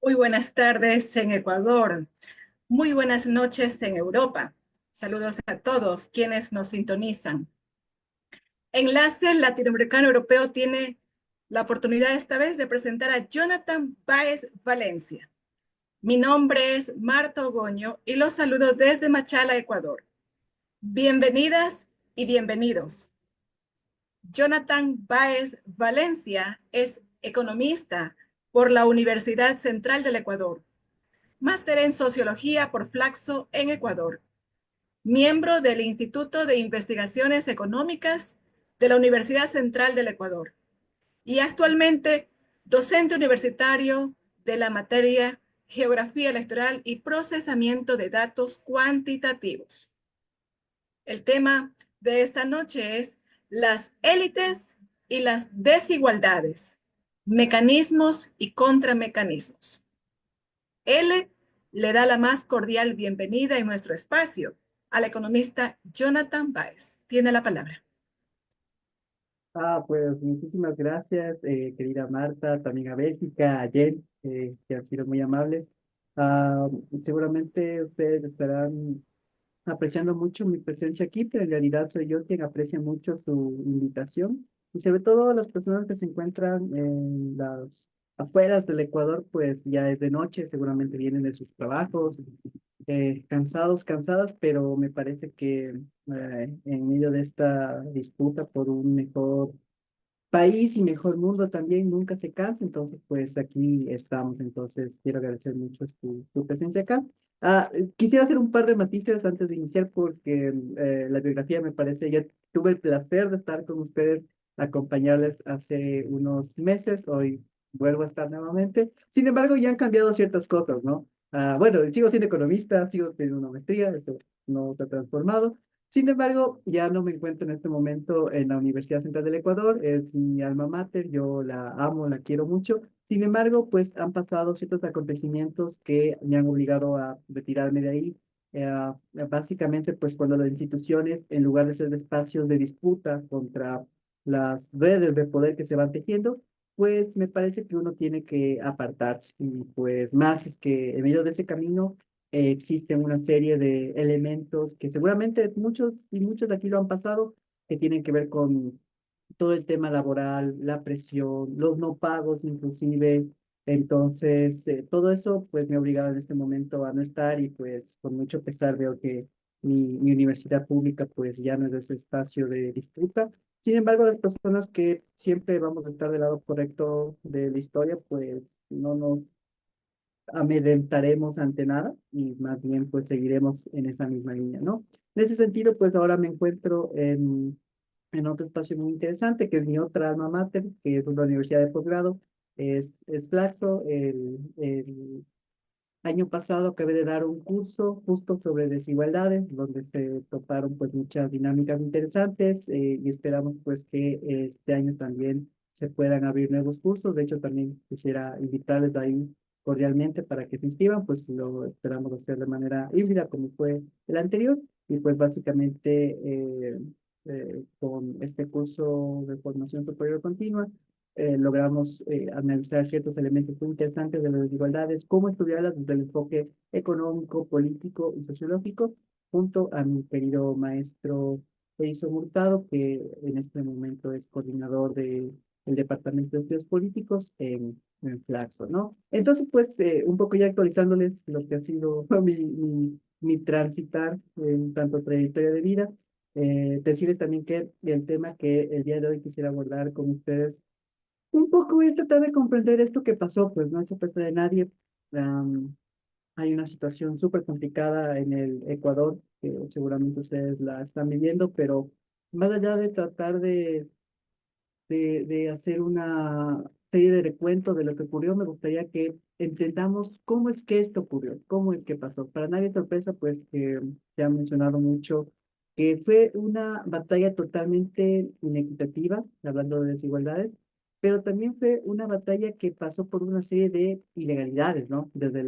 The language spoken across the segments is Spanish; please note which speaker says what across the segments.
Speaker 1: Muy buenas tardes en Ecuador, muy buenas noches en Europa. Saludos a todos quienes nos sintonizan. Enlace Latinoamericano Europeo tiene la oportunidad esta vez de presentar a Jonathan Báez Valencia. Mi nombre es Marta Ogoño y los saludo desde Machala, Ecuador. Bienvenidas y bienvenidos. Jonathan Báez Valencia es economista por la Universidad Central del Ecuador, máster en Sociología por Flaxo en Ecuador, miembro del Instituto de Investigaciones Económicas de la Universidad Central del Ecuador y actualmente docente universitario de la materia Geografía Electoral y Procesamiento de Datos Cuantitativos. El tema de esta noche es las élites y las desigualdades, mecanismos y contramecanismos. Él le da la más cordial bienvenida en nuestro espacio al economista Jonathan Báez. Tiene la palabra.
Speaker 2: Pues muchísimas gracias, querida Marta, también a Bélgica, a Jen, que han sido muy amables. Ah, Seguramente ustedes estarán apreciando mucho mi presencia aquí, pero en realidad soy yo quien aprecia mucho su invitación y sobre todo las personas que se encuentran en las afueras del Ecuador, pues ya es de noche, seguramente vienen de sus trabajos, cansados, cansadas, pero me parece que en medio de esta disputa por un mejor país y mejor mundo también nunca se cansa, entonces pues aquí estamos, entonces quiero agradecer mucho tu presencia acá. Quisiera hacer un par de matices antes de iniciar porque la biografía me parece, ya tuve el placer de estar con ustedes, acompañarles hace unos meses, hoy vuelvo a estar nuevamente, sin embargo ya han cambiado ciertas cosas, ¿no? Bueno, sigo siendo economista, sigo teniendo una maestría, eso no se ha transformado. Sin embargo, ya no me encuentro en este momento en la Universidad Central del Ecuador, es mi alma mater, yo la amo, la quiero mucho. Sin embargo, pues han pasado ciertos acontecimientos que me han obligado a retirarme de ahí. Básicamente, pues cuando las instituciones, en lugar de ser espacios de disputa contra las redes de poder que se van tejiendo, pues me parece que uno tiene que apartarse. Y pues más es que en medio de ese camino existen una serie de elementos que seguramente muchos y muchos de aquí lo han pasado, que tienen que ver con todo el tema laboral, la presión, los no pagos inclusive. Entonces, todo eso pues me ha obligado en este momento a no estar y pues con mucho pesar veo que mi universidad pública pues ya no es ese espacio de disputa. Sin embargo, las personas que siempre vamos a estar del lado correcto de la historia, pues no nos amedrentaremos ante nada y más bien pues seguiremos en esa misma línea, ¿no? En ese sentido, pues ahora me encuentro en otro espacio muy interesante, que es mi otra alma mater, que es una universidad de posgrado, es Flaxo. El año pasado acabé de dar un curso justo sobre desigualdades, donde se toparon pues muchas dinámicas interesantes y esperamos pues que este año también se puedan abrir nuevos cursos. De hecho, también quisiera invitarles ahí cordialmente para que se inscriban, pues lo esperamos hacer de manera híbrida como fue el anterior y pues básicamente con este curso de formación superior continua logramos analizar ciertos elementos muy interesantes de las desigualdades, cómo estudiarlas desde el enfoque económico, político y sociológico, junto a mi querido maestro Edison Hurtado, que en este momento es coordinador del Departamento de Estudios Políticos en Flaxo, ¿no? Entonces, pues, un poco ya actualizándoles lo que ha sido mi transitar en tanto trayectoria de vida, decirles también que el tema que el día de hoy quisiera abordar con ustedes un poco voy a tratar de comprender esto que pasó, pues no es sorpresa de nadie. Am, Hay una situación súper complicada en el Ecuador, que seguramente ustedes la están viviendo, pero más allá de tratar de hacer una serie de recuentos de lo que ocurrió, me gustaría que entendamos cómo es que esto ocurrió, cómo es que pasó. Para nadie es sorpresa, pues que se ha mencionado mucho que fue una batalla totalmente inequitativa, hablando de desigualdades, pero también fue una batalla que pasó por una serie de ilegalidades, ¿no? Desde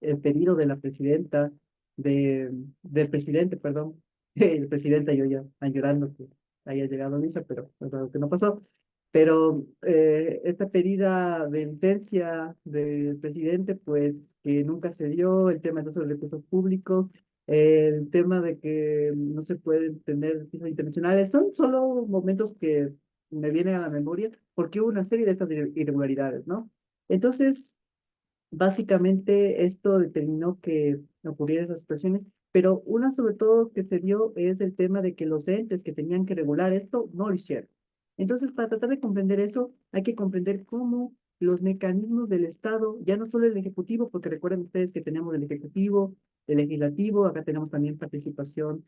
Speaker 2: el pedido de la presidenta, del presidente, perdón, el presidente, yo ya llorando que haya llegado a misa, pero es algo que no pasó Pero esta pedida de licencia del presidente, pues que nunca se dio, el tema de los recursos públicos, el tema de que no se pueden tener visas internacionales, son solo momentos que me vienen a la memoria porque hubo una serie de estas irregularidades, ¿no? Entonces, básicamente esto determinó que ocurrieran esas situaciones, pero una sobre todo que se dio es el tema de que los entes que tenían que regular esto no lo hicieron. Entonces, para tratar de comprender eso, hay que comprender cómo los mecanismos del Estado, ya no solo el Ejecutivo, porque recuerden ustedes que tenemos el Ejecutivo, el Legislativo, acá tenemos también participación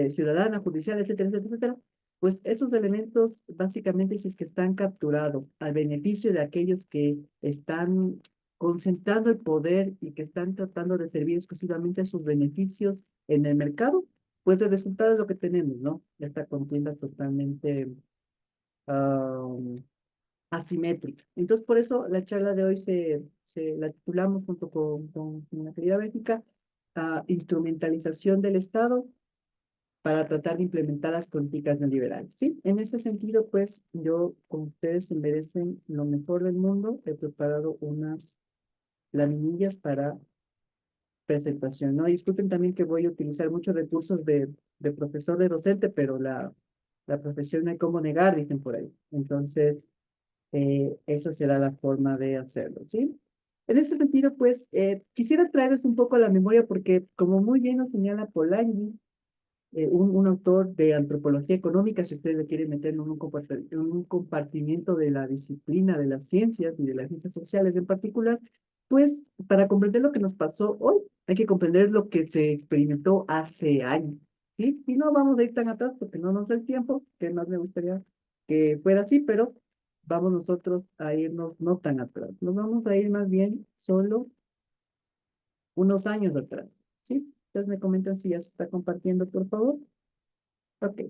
Speaker 2: ciudadana, judicial, etcétera, etcétera, etcétera, pues esos elementos básicamente si es que están capturados al beneficio de aquellos que están concentrando el poder y que están tratando de servir exclusivamente a sus beneficios en el mercado, pues el resultado es lo que tenemos, ¿no? Esta contienda totalmente um, asimétrica. Entonces, por eso la charla de hoy se la titulamos junto con la querida Bética, instrumentalización del Estado para tratar de implementar las políticas neoliberales, ¿sí? En ese sentido, pues, yo, como ustedes se merecen lo mejor del mundo, he preparado unas laminillas para presentación, ¿no? Y disculpen también que voy a utilizar muchos recursos de profesor de docente, pero la profesión no hay cómo negar, dicen por ahí. Entonces, eso será la forma de hacerlo, ¿sí? En ese sentido, pues, quisiera traerles un poco a la memoria porque, como muy bien nos señala Polanyi, un autor de antropología económica, si ustedes le quieren meter en un compartimiento de la disciplina de las ciencias y de las ciencias sociales en particular, pues para comprender lo que nos pasó hoy, hay que comprender lo que se experimentó hace años, ¿sí? Y no vamos a ir tan atrás porque no nos da el tiempo, que más me gustaría que fuera así, pero vamos nosotros a irnos no tan atrás, nos vamos a ir más bien solo unos años atrás, ¿sí? Entonces me comentan si ya se está compartiendo, por favor. Ok,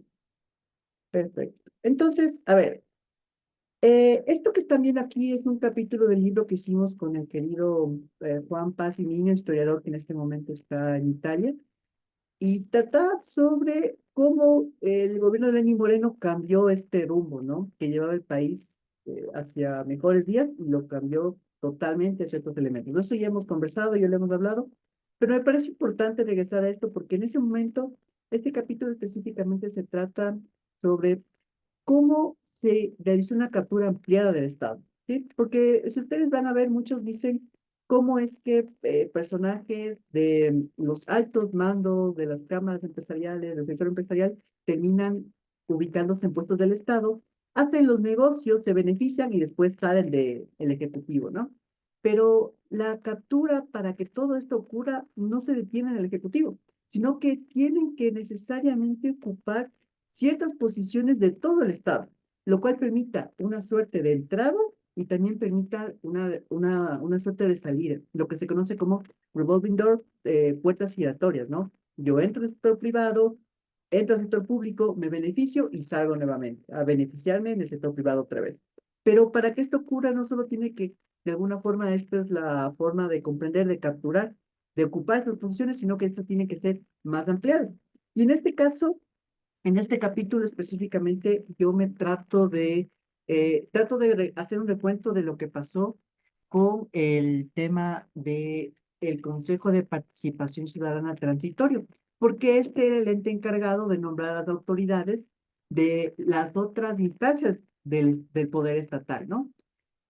Speaker 2: perfecto. Entonces, a ver, esto que están viendo aquí es un capítulo del libro que hicimos con el querido Juan Paz y Niño, historiador que en este momento está en Italia, y trata sobre cómo el gobierno de Lenín Moreno cambió este rumbo, ¿no? Que llevaba el país hacia mejores días y lo cambió totalmente a ciertos elementos. De eso ya hemos conversado, ya lo hemos hablado, pero me parece importante regresar a esto porque en ese momento, este capítulo específicamente se trata sobre cómo se realizó una captura ampliada del Estado, ¿sí? Porque si ustedes van a ver, muchos dicen cómo es que personajes de los altos mandos de las cámaras empresariales, del sector empresarial, terminan ubicándose en puestos del Estado, hacen los negocios, se benefician y después salen del Ejecutivo, ¿no? Pero la captura para que todo esto ocurra no se detiene en el Ejecutivo, sino que tienen que necesariamente ocupar ciertas posiciones de todo el Estado, lo cual permita una suerte de entrada y también permita una suerte de salida, lo que se conoce como revolving door, puertas giratorias, ¿no? Yo entro al sector privado, entro al sector público, me beneficio y salgo nuevamente a beneficiarme en el sector privado otra vez. Pero para que esto ocurra, no solo tiene que, de alguna forma, esta es la forma de comprender, de capturar, de ocupar estas funciones, sino que esto tiene que ser más ampliado. Y en este caso, en este capítulo específicamente, yo me trato de hacer un recuento de lo que pasó con el tema de el Consejo de Participación Ciudadana Transitorio, porque este era el ente encargado de nombrar a las autoridades de las otras instancias del poder estatal, ¿no?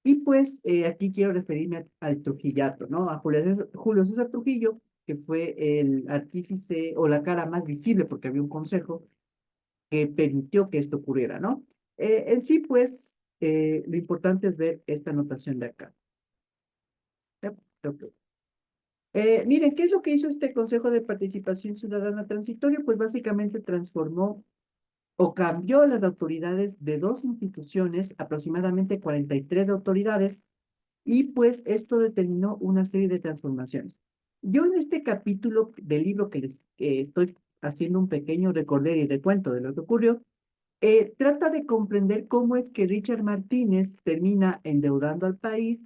Speaker 2: Y pues aquí quiero referirme al Trujillato, ¿no? A Julio César Trujillo, que fue el artífice o la cara más visible, porque había un consejo que permitió que esto ocurriera, ¿no? En sí, pues, lo importante es ver esta anotación de acá. Yep, ok. Miren, ¿qué es lo que hizo este Consejo de Participación Ciudadana Transitorio? Pues básicamente transformó o cambió las autoridades de dos instituciones, aproximadamente 43 autoridades, y pues esto determinó una serie de transformaciones. Yo en este capítulo del libro que les estoy haciendo un pequeño recorder y recuento de lo que ocurrió, trata de comprender cómo es que Richard Martínez termina endeudando al país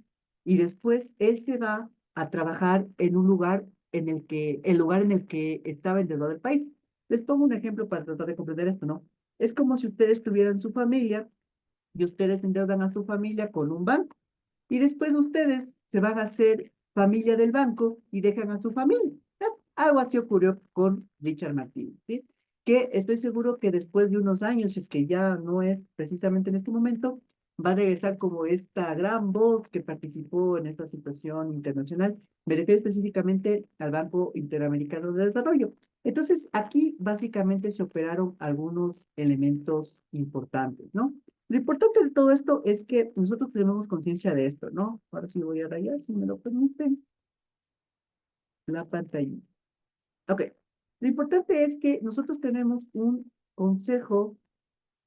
Speaker 2: y después él se va a trabajar en un lugar el lugar en el que estaba endeudado el país. Les pongo un ejemplo para tratar de comprender esto, ¿no? Es como si ustedes tuvieran su familia y ustedes endeudan a su familia con un banco. Y después ustedes se van a hacer familia del banco y dejan a su familia. Algo así ocurrió con Richard Martínez, ¿sí? Que estoy seguro que después de unos años, si es que ya no es precisamente en este momento, va a regresar como esta gran voz que participó en esta situación internacional. Me refiero específicamente al Banco Interamericano de Desarrollo. Entonces, aquí básicamente se operaron algunos elementos importantes, ¿no? Lo importante de todo esto es que nosotros tenemos conciencia de esto, ¿no? Ahora sí voy a rayar, si me lo permiten, la pantalla. Ok. Lo importante es que nosotros tenemos un Consejo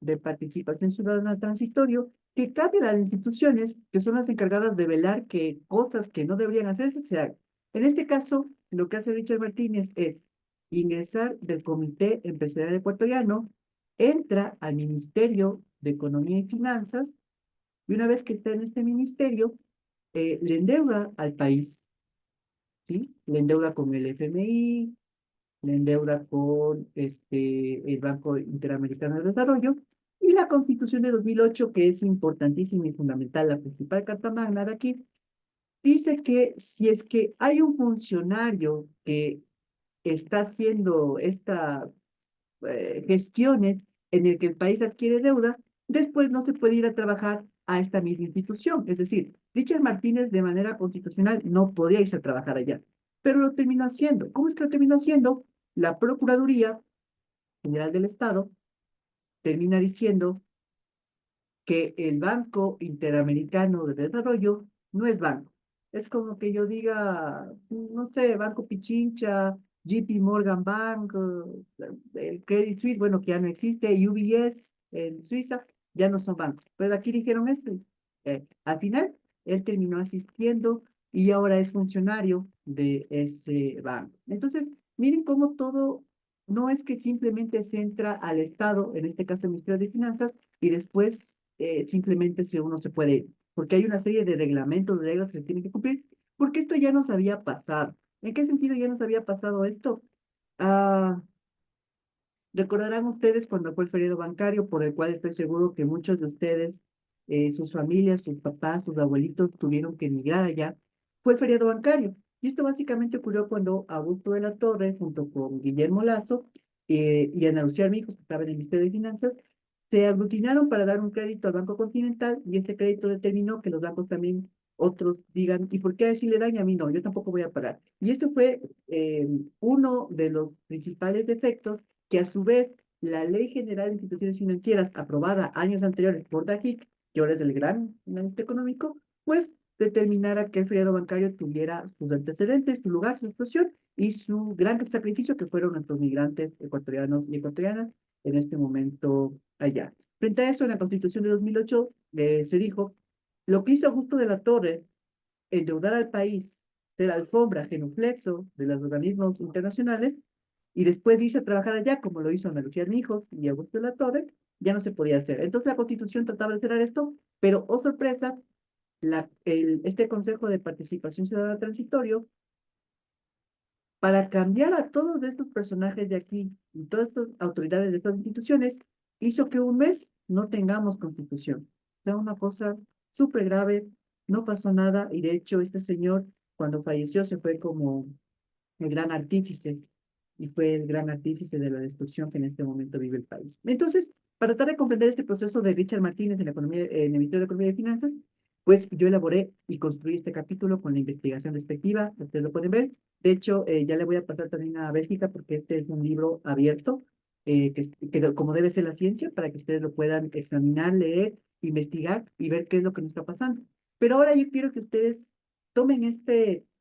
Speaker 2: de Participación Ciudadana Transitorio que cambia las instituciones que son las encargadas de velar que cosas que no deberían hacerse se hagan. En este caso, lo que hace Richard Martínez es ingresar del Comité Empresarial Ecuatoriano, entra al Ministerio de Economía y Finanzas, y una vez que está en este ministerio, le endeuda al país, ¿sí? Le endeuda con el FMI, le endeuda con el Banco Interamericano de Desarrollo, y la Constitución de 2008, que es importantísima y fundamental, la principal carta magna de aquí, dice que si es que hay un funcionario que está haciendo estas gestiones en el que el país adquiere deuda, después no se puede ir a trabajar a esta misma institución. Es decir, Richard Martínez de manera constitucional no podía irse a trabajar allá, pero lo terminó haciendo. ¿Cómo es que lo terminó haciendo? La Procuraduría General del Estado termina diciendo que el Banco Interamericano de Desarrollo no es banco. Es como que yo diga, no sé, Banco Pichincha, JP Morgan Bank, el Credit Suisse, bueno, que ya no existe, UBS en Suiza, ya no son bancos. Pues aquí dijeron esto. Al final, él terminó asistiendo y ahora es funcionario de ese banco. Entonces, miren cómo todo no es que simplemente se entra al Estado, en este caso el Ministerio de Finanzas, y después simplemente si uno se puede ir, porque hay una serie de reglamentos, de reglas que se tienen que cumplir, porque esto ya nos había pasado. ¿En qué sentido ya nos había pasado esto? Ah, recordarán ustedes cuando fue el feriado bancario, por el cual estoy seguro que muchos de ustedes, sus familias, sus papás, sus abuelitos tuvieron que emigrar allá, fue el feriado bancario. Y esto básicamente ocurrió cuando Augusto de la Torre, junto con Guillermo Lazo y Ana Lucía Armijos, que estaba en el Ministerio de Finanzas, se aglutinaron para dar un crédito al Banco Continental y este crédito determinó que los bancos también, otros digan, ¿y por qué a él sí le dan y a mí no? Yo tampoco voy a pagar. Y esto fue uno de los principales efectos que a su vez la Ley General de Instituciones Financieras, aprobada años anteriores por DAGIC, que ahora es el gran analista económico, pues determinara que el feriado bancario tuviera sus antecedentes, su lugar, su expresión y su gran sacrificio que fueron nuestros migrantes ecuatorianos y ecuatorianas en este momento allá. Frente a eso, en la Constitución de 2008 se dijo, lo que hizo Augusto de la Torre, endeudar al país, ser alfombra, genuflexo de los organismos internacionales, y después irse a trabajar allá, como lo hizo Ana Lucía Armijos y Augusto de la Torre, ya no se podía hacer. Entonces la Constitución trataba de cerrar esto, pero, oh sorpresa, este Consejo de Participación Ciudadana Transitorio, para cambiar a todos estos personajes de aquí y todas estas autoridades de estas instituciones, hizo que un mes no tengamos constitución. O sea, una cosa súper grave, no pasó nada y de hecho este señor cuando falleció se fue como el gran artífice y fue el gran artífice de la destrucción que en este momento vive el país. Entonces, para tratar de comprender este proceso de Richard Martínez en la economía, en el Ministerio de Economía y Finanzas, pues yo elaboré y construí este capítulo con la investigación respectiva, ustedes lo pueden ver. De hecho, ya le voy a pasar también a Bélgica porque este es un libro abierto, como debe ser la ciencia, para que ustedes lo puedan examinar, leer, investigar y ver qué es lo que nos está pasando. Pero ahora yo quiero que ustedes tomen esta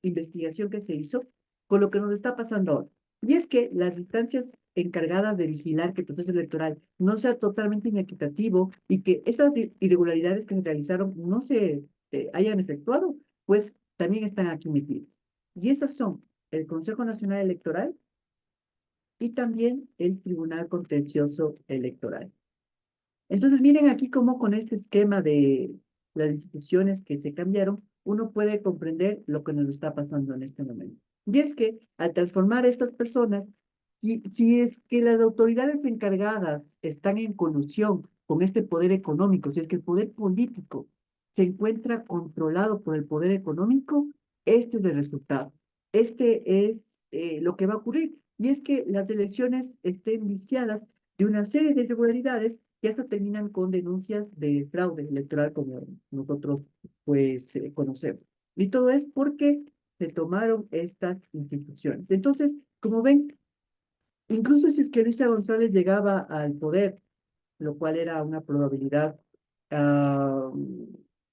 Speaker 2: investigación que se hizo con lo que nos está pasando ahora. Y es que las instancias encargadas de vigilar que el proceso electoral no sea totalmente inequitativo y que esas irregularidades que se realizaron no se hayan efectuado, pues también están aquí metidas. Y esas son el Consejo Nacional Electoral y también el Tribunal Contencioso Electoral. Entonces, miren aquí cómo con este esquema de las instituciones que se cambiaron, uno puede comprender lo que nos está pasando en este momento. Y es que al transformar estas personas, y si es que las autoridades encargadas están en colusión con este poder económico, si es que el poder político se encuentra controlado por el poder económico, este es el resultado. Este es lo que va a ocurrir. Y es que las elecciones estén viciadas de una serie de irregularidades que hasta terminan con denuncias de fraude electoral, como nosotros pues conocemos. Y todo es porque se tomaron estas instituciones. Entonces, como ven, incluso si es que Luisa González llegaba al poder, lo cual era una probabilidad ah,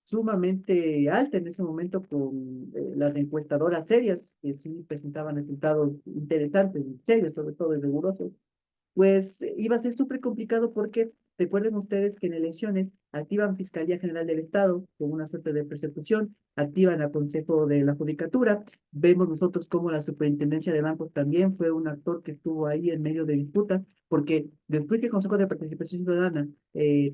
Speaker 2: sumamente alta en ese momento con las encuestadoras serias, que sí presentaban resultados interesantes, serios sobre todo y rigurosos, pues iba a ser súper complicado porque recuerden ustedes que en elecciones activan Fiscalía General del Estado con una suerte de persecución, activan al Consejo de la Judicatura, vemos nosotros como la Superintendencia de Bancos también fue un actor que estuvo ahí en medio de disputas, porque después que el Consejo de Participación Ciudadana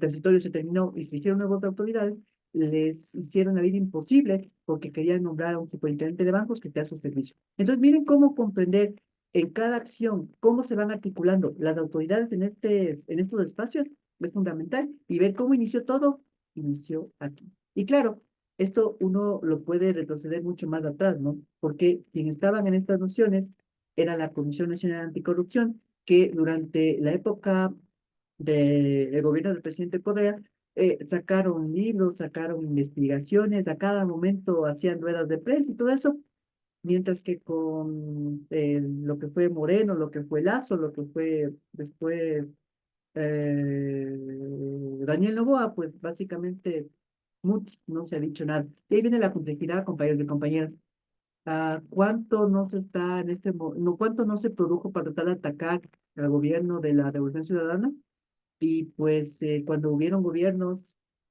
Speaker 2: transitorio se terminó y se eligieron nuevas autoridades, les hicieron la vida imposible porque querían nombrar a un superintendente de bancos que te da su servicio. Entonces, miren cómo comprender en cada acción, cómo se van articulando las autoridades en estos espacios, es fundamental. Y ver cómo inició todo, inició aquí. Y claro, esto uno lo puede retroceder mucho más atrás, ¿no? Porque quienes estaban en estas nociones era la Comisión Nacional Anticorrupción, que durante la época del gobierno del presidente Correa, sacaron libros, sacaron investigaciones, a cada momento hacían ruedas de prensa y todo eso, mientras que con lo que fue Moreno, lo que fue Lazo, lo que fue después Daniel Noboa, pues básicamente mucho, no se ha dicho nada. Y ahí viene la complejidad, compañeros y compañeras. ¿Cuánto no se está en no, cuánto no se produjo para tratar de atacar al gobierno de la Revolución Ciudadana? Y pues cuando hubieron gobiernos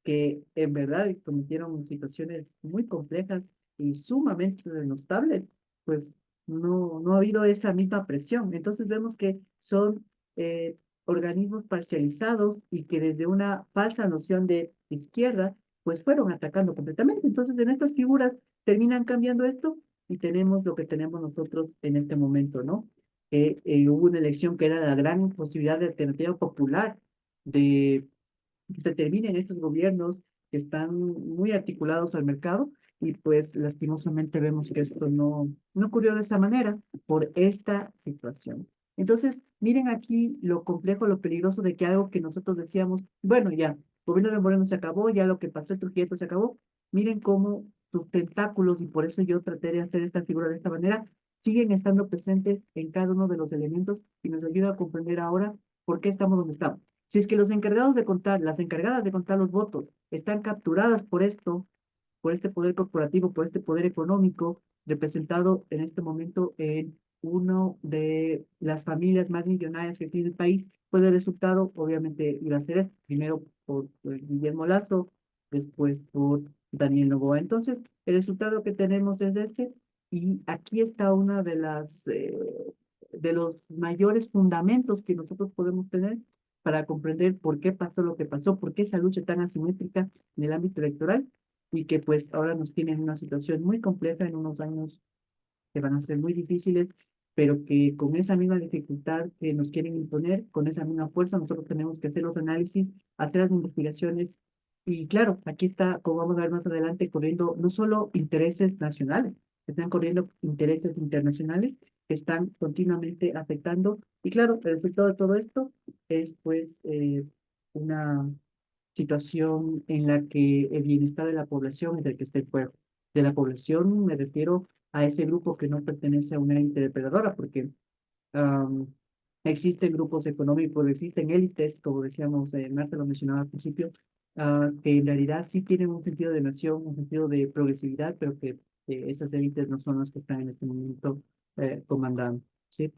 Speaker 2: que en verdad cometieron situaciones muy complejas y sumamente denostables, pues no ha habido esa misma presión. Entonces vemos que son eh, organismos parcializados y que desde una falsa noción de izquierda, pues fueron atacando completamente. Entonces en estas figuras terminan cambiando esto y tenemos lo que tenemos nosotros en este momento, ¿no? Hubo una elección que era la gran posibilidad de alternativa popular de que se terminen estos gobiernos que están muy articulados al mercado y pues lastimosamente vemos que esto no ocurrió de esa manera por esta situación. Entonces, miren aquí lo complejo, lo peligroso de que algo que nosotros decíamos, bueno, ya, el gobierno de Moreno se acabó, ya lo que pasó en Trujillo se acabó, miren cómo sus tentáculos, y por eso yo traté de hacer esta figura de esta manera, siguen estando presentes en cada uno de los elementos y nos ayuda a comprender ahora por qué estamos donde estamos. Si es que los encargados de contar, las encargadas de contar los votos, están capturadas por esto, por este poder corporativo, por este poder económico, representado en este momento en uno de las familias más millonarias que tiene el país, pues el resultado obviamente iba a ser este, primero por Guillermo Lazo, después por Daniel Noboa. Entonces, el resultado que tenemos es este, y aquí está una de de los mayores fundamentos que nosotros podemos tener para comprender por qué pasó lo que pasó, por qué esa lucha tan asimétrica en el ámbito electoral y que pues ahora nos tienen en una situación muy compleja en unos años que van a ser muy difíciles, pero que con esa misma dificultad que nos quieren imponer, con esa misma fuerza, nosotros tenemos que hacer los análisis, hacer las investigaciones. Y claro, aquí está, como vamos a ver más adelante, corriendo no solo intereses nacionales, están corriendo intereses internacionales que están continuamente afectando. Y claro, el resultado de todo esto es pues una situación en la que el bienestar de la población es el que está en juego. De la población me refiero a ese grupo que no pertenece a una élite depredadora, porque am, existen grupos económicos, existen élites, como decíamos, Marta lo mencionaba al principio, que en realidad sí tienen un sentido de nación, un sentido de progresividad, pero que esas élites no son las que están en este momento comandando, ¿sí?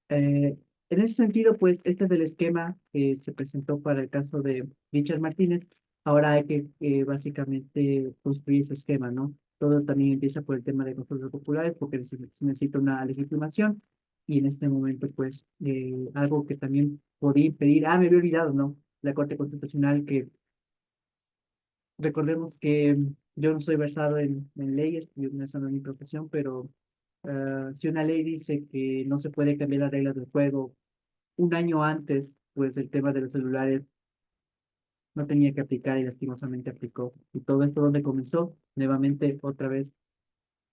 Speaker 2: Eh, en ese sentido, pues este es el esquema que se presentó para el caso de Richard Martínez. Ahora hay que básicamente construir ese esquema, ¿no? Todo también empieza por el tema de consultas populares, porque se necesita una legitimación. Y en este momento, pues, algo que también podía impedir, me había olvidado, ¿no? La Corte Constitucional, que recordemos que yo no soy versado en leyes, yo no es mi profesión, pero si una ley dice que no se puede cambiar las reglas del juego un año antes, pues el tema de los celulares no tenía que aplicar y lastimosamente aplicó. Y todo esto donde comenzó, nuevamente, otra vez,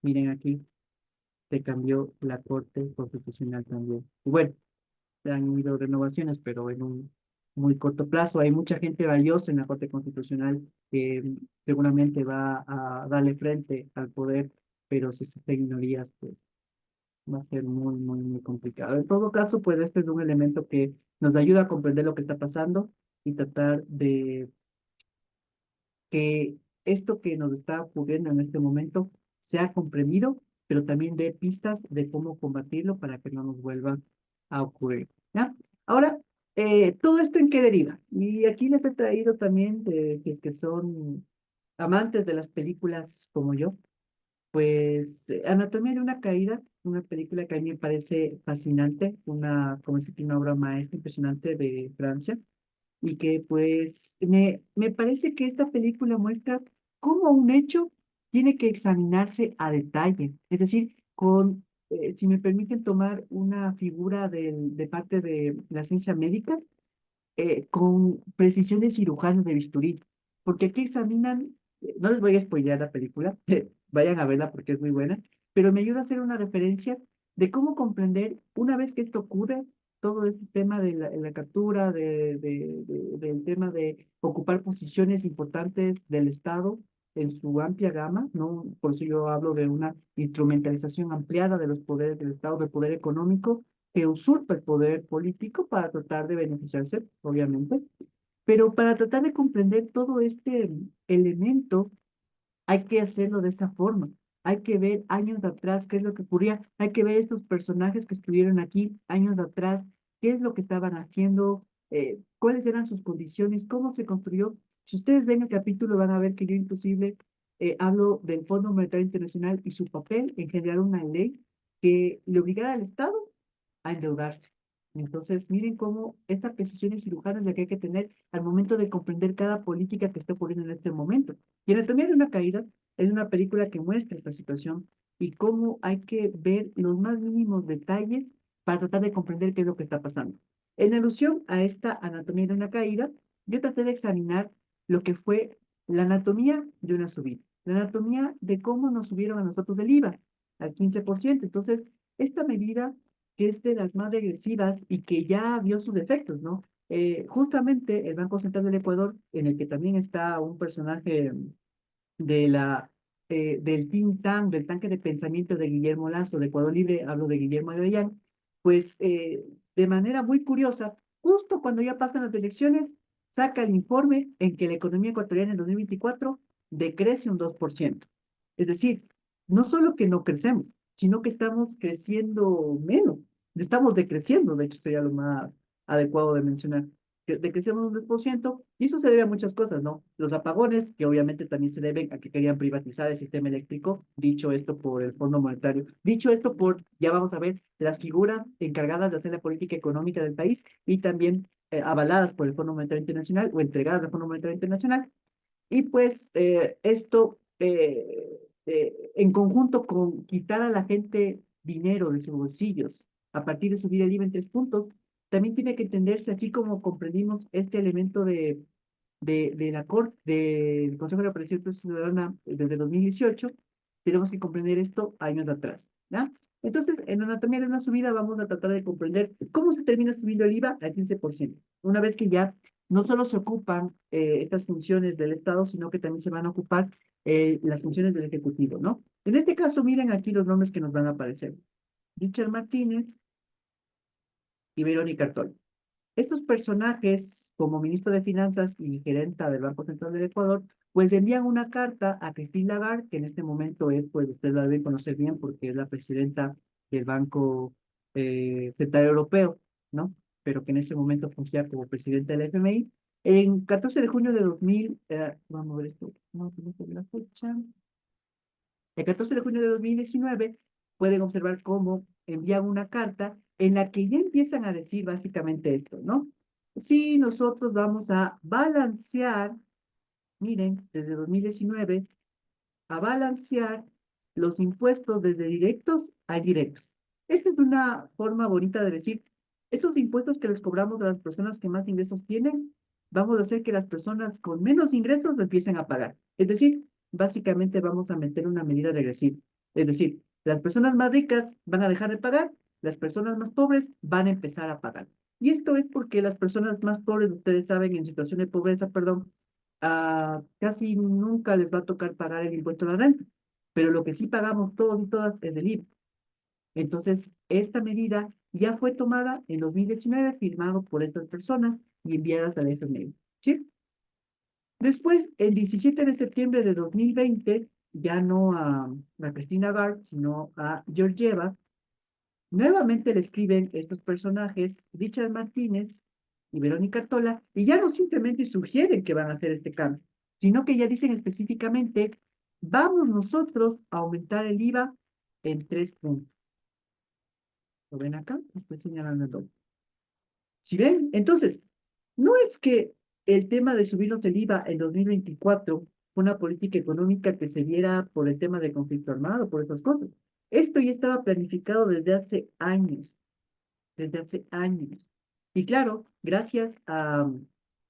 Speaker 2: miren aquí, se cambió la Corte Constitucional también. Y bueno, han ido renovaciones, pero en un muy corto plazo. Hay mucha gente valiosa en la Corte Constitucional que seguramente va a darle frente al poder, pero si se hacen minorías, pues va a ser muy, muy, muy complicado. En todo caso, pues este es un elemento que nos ayuda a comprender lo que está pasando y tratar de que esto que nos está ocurriendo en este momento sea comprendido, pero también dé pistas de cómo combatirlo para que no nos vuelva a ocurrir. ¿Ya? Ahora, ¿todo esto en qué deriva? Y aquí les he traído también, de, si es que son amantes de las películas como yo, pues Anatomía de una caída, una película que a mí me parece fascinante, una, como decir, una obra maestra impresionante de Francia y que pues me parece que esta película muestra cómo un hecho tiene que examinarse a detalle, es decir, con, si me permiten tomar una figura de parte de la ciencia médica, con precisión de cirujano de bisturí, porque aquí examinan, no les voy a spoilear la película, vayan a verla porque es muy buena, pero me ayuda a hacer una referencia de cómo comprender, una vez que esto ocurre, todo este tema de la captura, del tema de ocupar posiciones importantes del Estado en su amplia gama, ¿no? Por eso yo hablo de una instrumentalización ampliada de los poderes del Estado, del poder económico, que usurpa el poder político para tratar de beneficiarse, obviamente, pero para tratar de comprender todo este elemento hay que hacerlo de esa forma. Hay que ver años atrás qué es lo que ocurría. Hay que ver estos personajes que estuvieron aquí años atrás, qué es lo que estaban haciendo, cuáles eran sus condiciones, cómo se construyó. Si ustedes ven el capítulo, van a ver que yo inclusive hablo del Fondo Monetario Internacional y su papel en generar una ley que le obligara al Estado a endeudarse. Entonces, miren cómo esta precisión cirujana es la que hay que tener al momento de comprender cada política que está ocurriendo en este momento. Y Anatomía de una caída es una película que muestra esta situación y cómo hay que ver los más mínimos detalles para tratar de comprender qué es lo que está pasando. En alusión a esta anatomía de una caída, yo traté de examinar lo que fue la anatomía de una subida, la anatomía de cómo nos subieron a nosotros el IVA al 15%. Entonces, esta medida que es de las más regresivas y que ya dio sus efectos, ¿no? Justamente el Banco Central del Ecuador, en el que también está un personaje de del think tank, del tanque de pensamiento de Guillermo Lazo, de Ecuador Libre, hablo de Guillermo Arellán, pues de manera muy curiosa, justo cuando ya pasan las elecciones, saca el informe en que la economía ecuatoriana en 2024 decrece un 2%. Es decir, no solo que no crecemos, sino que estamos creciendo menos, estamos decreciendo, de hecho sería lo más adecuado de mencionar que decrecemos un 10%, y eso se debe a muchas cosas, ¿no? Los apagones, que obviamente también se deben a que querían privatizar el sistema eléctrico, dicho esto por el Fondo Monetario, dicho esto por, ya vamos a ver, las figuras encargadas de hacer la política económica del país y también avaladas por el Fondo Monetario Internacional o entregadas al Fondo Monetario Internacional, y pues esto en conjunto con quitar a la gente dinero de sus bolsillos a partir de subir el IVA en 3 puntos, también tiene que entenderse, así como comprendimos este elemento de la Corte, del Consejo de la Participación Ciudadana desde 2018, tenemos que comprender esto años atrás, ¿ya? Entonces, en anatomía de una subida vamos a tratar de comprender cómo se termina subiendo el IVA al 15%. Una vez que ya no solo se ocupan estas funciones del Estado, sino que también se van a ocupar las funciones del Ejecutivo, ¿no? En este caso, miren aquí los nombres que nos van a aparecer. Richard Martínez y Verónica Artola. Estos personajes, como ministro de Finanzas y gerenta del Banco Central del Ecuador, pues envían una carta a Christine Lagarde, que en este momento es, pues ustedes la deben conocer bien porque es la presidenta del Banco Central Europeo, ¿no? Pero que en este momento funciona como presidenta del FMI. En 14 de junio de 2000, vamos a ver esto, no tengo la fecha. El 14 de junio de 2019 pueden observar cómo envían una carta en la que ya empiezan a decir básicamente esto, ¿no? Sí, nosotros vamos a balancear, miren, desde 2019, a balancear los impuestos desde directos a indirectos. Esta es una forma bonita de decir, esos impuestos que les cobramos a las personas que más ingresos tienen, vamos a hacer que las personas con menos ingresos lo empiecen a pagar. Es decir, básicamente vamos a meter una medida regresiva. Es decir, las personas más ricas van a dejar de pagar, las personas más pobres van a empezar a pagar. Y esto es porque las personas más pobres, ustedes saben, en situación de pobreza, perdón, casi nunca les va a tocar pagar el impuesto a la renta. Pero lo que sí pagamos todos y todas es el IVA. Entonces, esta medida ya fue tomada en 2019, firmado por estas personas y enviadas al FMI. ¿Sí? Después, el 17 de septiembre de 2020, ya no a Christine Lagarde, sino a Georgieva, nuevamente le escriben estos personajes, Richard Martínez y Verónica Tola, y ya no simplemente sugieren que van a hacer este cambio, sino que ya dicen específicamente, vamos nosotros a aumentar el IVA en 3 puntos. ¿Lo ven acá? Estoy señalando el doble. ¿Sí ven? Entonces, no es que el tema de subirnos el IVA en 2024 fue una política económica que se diera por el tema de conflicto armado, por esas cosas. Esto ya estaba planificado desde hace años. Y claro, gracias a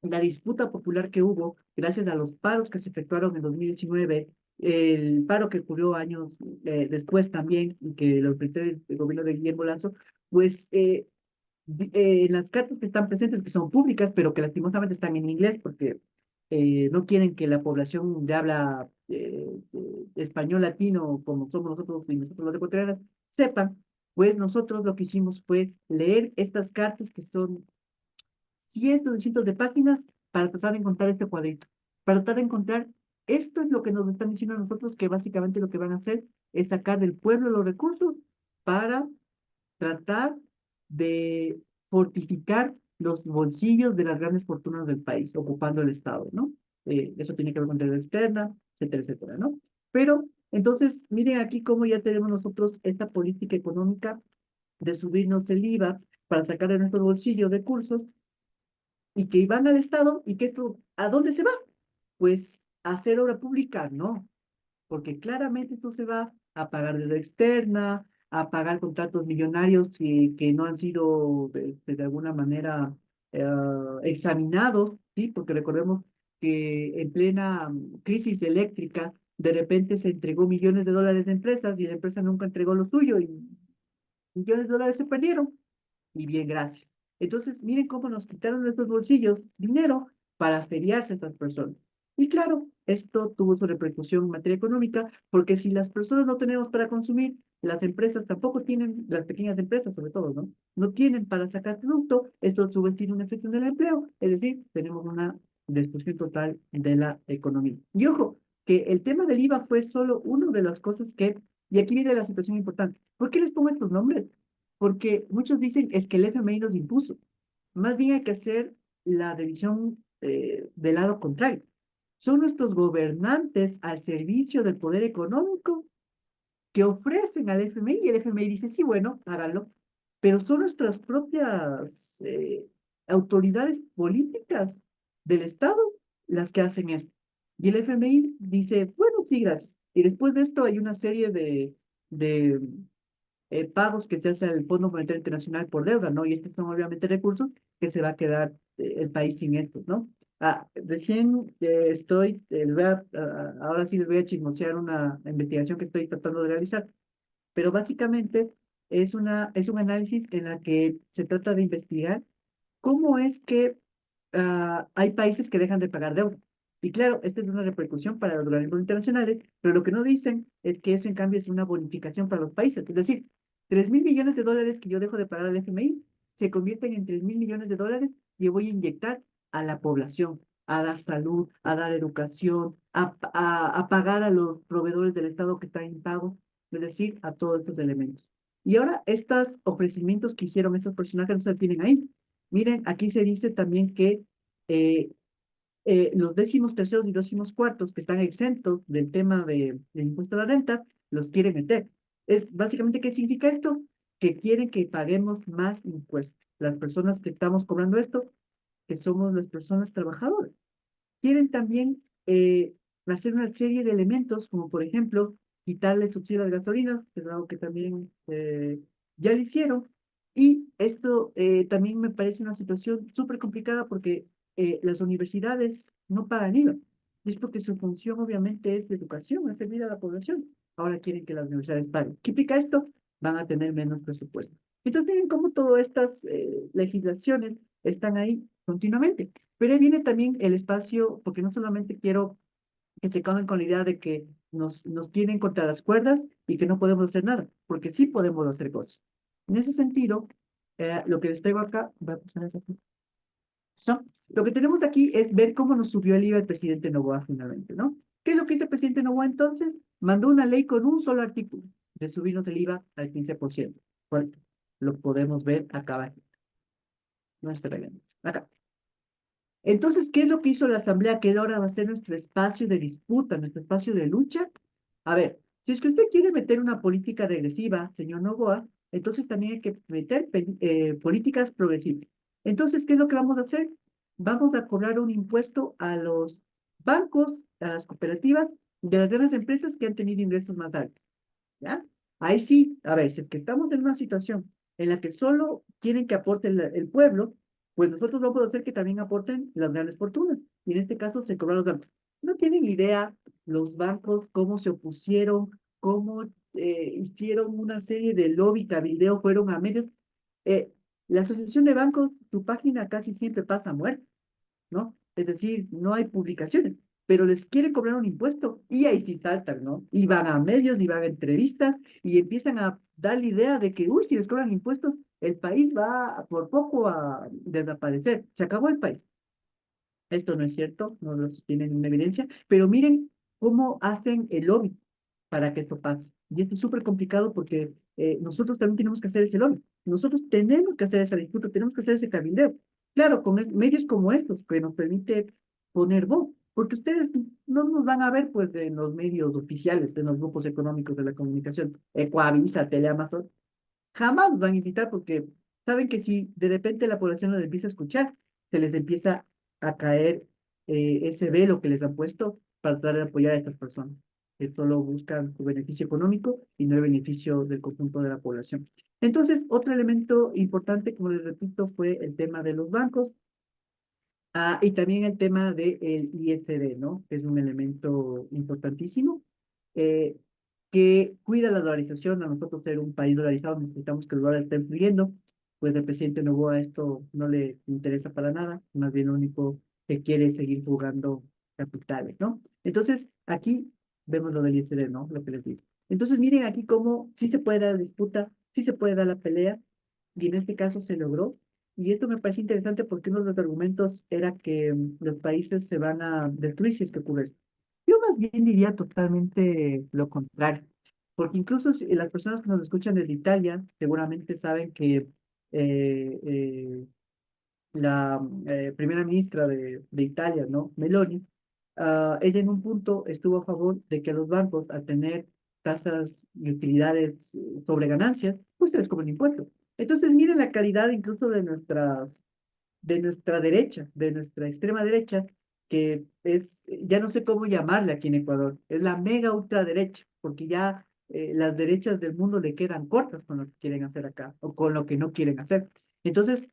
Speaker 2: la disputa popular que hubo, gracias a los paros que se efectuaron en 2019, el paro que ocurrió años después también, y que lo enfrentó el gobierno de Guillermo Lazo, pues en las cartas que están presentes, que son públicas, pero que lastimosamente están en inglés porque no quieren que la población de habla español latino, como somos nosotros y nosotros los ecuatorianos, sepan, pues nosotros lo que hicimos fue leer estas cartas que son cientos y cientos de páginas para tratar de encontrar este cuadrito, para tratar de encontrar, esto es lo que nos están diciendo a nosotros, que básicamente lo que van a hacer es sacar del pueblo los recursos para tratar de fortificar los bolsillos de las grandes fortunas del país, ocupando el Estado, ¿no? Eso tiene que ver con deuda externa, etcétera, etcétera, ¿no? Pero, entonces, miren aquí cómo ya tenemos nosotros esta política económica de subirnos el IVA para sacar de nuestros bolsillos recursos y que van al Estado y que esto, ¿a dónde se va? Pues a hacer obra pública, ¿no? Porque claramente esto se va a pagar deuda externa, a pagar contratos millonarios que no han sido de alguna manera examinados, ¿sí? Porque recordemos que en plena crisis eléctrica, de repente se entregó millones de dólares de empresas y la empresa nunca entregó lo suyo y millones de dólares se perdieron. Y bien, gracias. Entonces, miren cómo nos quitaron de nuestros bolsillos dinero para feriarse a estas personas. Y claro, esto tuvo su repercusión en materia económica, porque si las personas no tenemos para consumir, las empresas tampoco tienen, las pequeñas empresas sobre todo, ¿no? No tienen para sacar producto, esto a su vez tiene un efecto en el empleo, es decir, tenemos una destrucción total de la economía. Y ojo, que el tema del IVA fue solo una de las cosas que, y aquí viene la situación importante, ¿por qué les pongo estos nombres? Porque muchos dicen es que el FMI nos impuso. Más bien hay que hacer la revisión del lado contrario. Son nuestros gobernantes al servicio del poder económico que ofrecen al FMI y el FMI dice, sí, bueno, háganlo, pero son nuestras propias autoridades políticas del Estado las que hacen esto. Y el FMI dice, bueno, sí, gracias. Y después de esto hay una serie de pagos que se hace al Fondo Monetario Internacional por deuda, ¿no? Y estos son obviamente recursos que se va a quedar el país sin estos, ¿no? Recién ahora sí les voy a chismosear una investigación que estoy tratando de realizar, pero básicamente es un análisis en la que se trata de investigar cómo es que hay países que dejan de pagar deuda. Y claro, esta es una repercusión para los organismos internacionales, pero lo que no dicen es que eso en cambio es una bonificación para los países. Es decir, 3.000 millones de dólares que yo dejo de pagar al FMI se convierten en 3.000 millones de dólares que voy a inyectar a la población, a dar salud, a dar educación, a pagar a los proveedores del Estado que están impagos, es decir, a todos estos elementos. Y ahora, estos ofrecimientos que hicieron estos personajes no se tienen ahí. Miren, aquí se dice también que eh, los 13º y 14º que están exentos del tema del impuesto a la renta, los quieren meter. Básicamente, ¿qué significa esto? Que quieren que paguemos más impuestos. Las personas que estamos cobrando esto, que somos las personas trabajadoras. Quieren también hacer una serie de elementos, como por ejemplo, quitarle subsidio a las gasolinas, que es algo que también ya lo hicieron. Y esto también me parece una situación súper complicada porque las universidades no pagan IVA. Y es porque su función obviamente es de educación, es servir a la población. Ahora quieren que las universidades paguen. ¿Qué implica esto? Van a tener menos presupuesto. Entonces, miren cómo todas estas legislaciones están ahí continuamente. Pero ahí viene también el espacio, porque no solamente quiero que se queden con la idea de que nos tienen contra las cuerdas y que no podemos hacer nada, porque sí podemos hacer cosas. En ese sentido, lo que les traigo acá, voy a pasar esa aquí. Lo que tenemos aquí es ver cómo nos subió el IVA el presidente Noboa finalmente, ¿no? ¿Qué es lo que hizo el presidente Noboa entonces? Mandó una ley con un solo artículo de subirnos el IVA al 15%. Bueno, lo podemos ver acá abajo. No estoy viendo. Acá. Entonces, ¿qué es lo que hizo la Asamblea? Que ahora va a ser nuestro espacio de disputa, nuestro espacio de lucha. A ver, si es que usted quiere meter una política regresiva, señor Noboa, entonces también hay que meter políticas progresivas. Entonces, ¿qué es lo que vamos a hacer? Vamos a cobrar un impuesto a los bancos, a las cooperativas, de las grandes empresas que han tenido ingresos más altos. ¿Ya? Ahí sí, a ver, si es que estamos en una situación en la que solo quieren que aporte el pueblo, pues nosotros vamos a hacer que también aporten las grandes fortunas. Y en este caso se cobran los bancos. No tienen idea los bancos cómo se opusieron, cómo hicieron una serie de lobby, cabildeo, fueron a medios. Eh, la Asociación de Bancos, su página casi siempre pasa muerta, ¿no? Es decir, no hay publicaciones, pero les quieren cobrar un impuesto y ahí sí saltan, ¿no? Y van a medios, y van a entrevistas y empiezan a dar la idea de que, uy, si les cobran impuestos, el país va por poco a desaparecer. Se acabó el país. Esto no es cierto, no lo tienen una evidencia, pero miren cómo hacen el lobby para que esto pase. Y esto es súper complicado porque nosotros también tenemos que hacer ese lobby. Nosotros tenemos que hacer esa disputa, tenemos que hacer ese cabildeo. Claro, con medios como estos que nos permite poner voz, porque ustedes no nos van a ver pues en los medios oficiales, en los grupos económicos de la comunicación, Ecoavisa, Teleamazon, jamás nos van a invitar porque saben que si de repente la población los empieza a escuchar, se les empieza a caer ese velo que les han puesto para tratar de apoyar a estas personas, que solo buscan su beneficio económico y no el beneficio del conjunto de la población. Entonces, otro elemento importante, como les repito, fue el tema de los bancos. Y también el tema del ISD, ¿no? Que es un elemento importantísimo, eh, que cuida la dolarización. A nosotros ser un país dolarizado necesitamos que el dólar esté fluyendo, pues el presidente Noboa esto no le interesa para nada, más bien lo único que quiere es seguir jugando capitales, ¿no? Entonces, aquí vemos lo del ISD, ¿no? Lo que les digo. Entonces, miren aquí cómo sí se puede dar la disputa, sí se puede dar la pelea, y en este caso se logró. Y esto me parece interesante porque uno de los argumentos era que los países se van a destruir si es que ocurre esto. Yo más bien diría totalmente lo contrario, porque incluso las personas que nos escuchan desde Italia seguramente saben que eh, eh, la primera ministra de Italia, ¿no? Meloni, ella en un punto estuvo a favor de que a los bancos, al tener tasas y utilidades sobre ganancias, pues se les cobran impuestos. Entonces, miren la calidad incluso de nuestra derecha, de nuestra extrema derecha, que es, ya no sé cómo llamarla aquí en Ecuador, es la mega ultraderecha, porque ya las derechas del mundo le quedan cortas con lo que quieren hacer acá, o con lo que no quieren hacer. Entonces,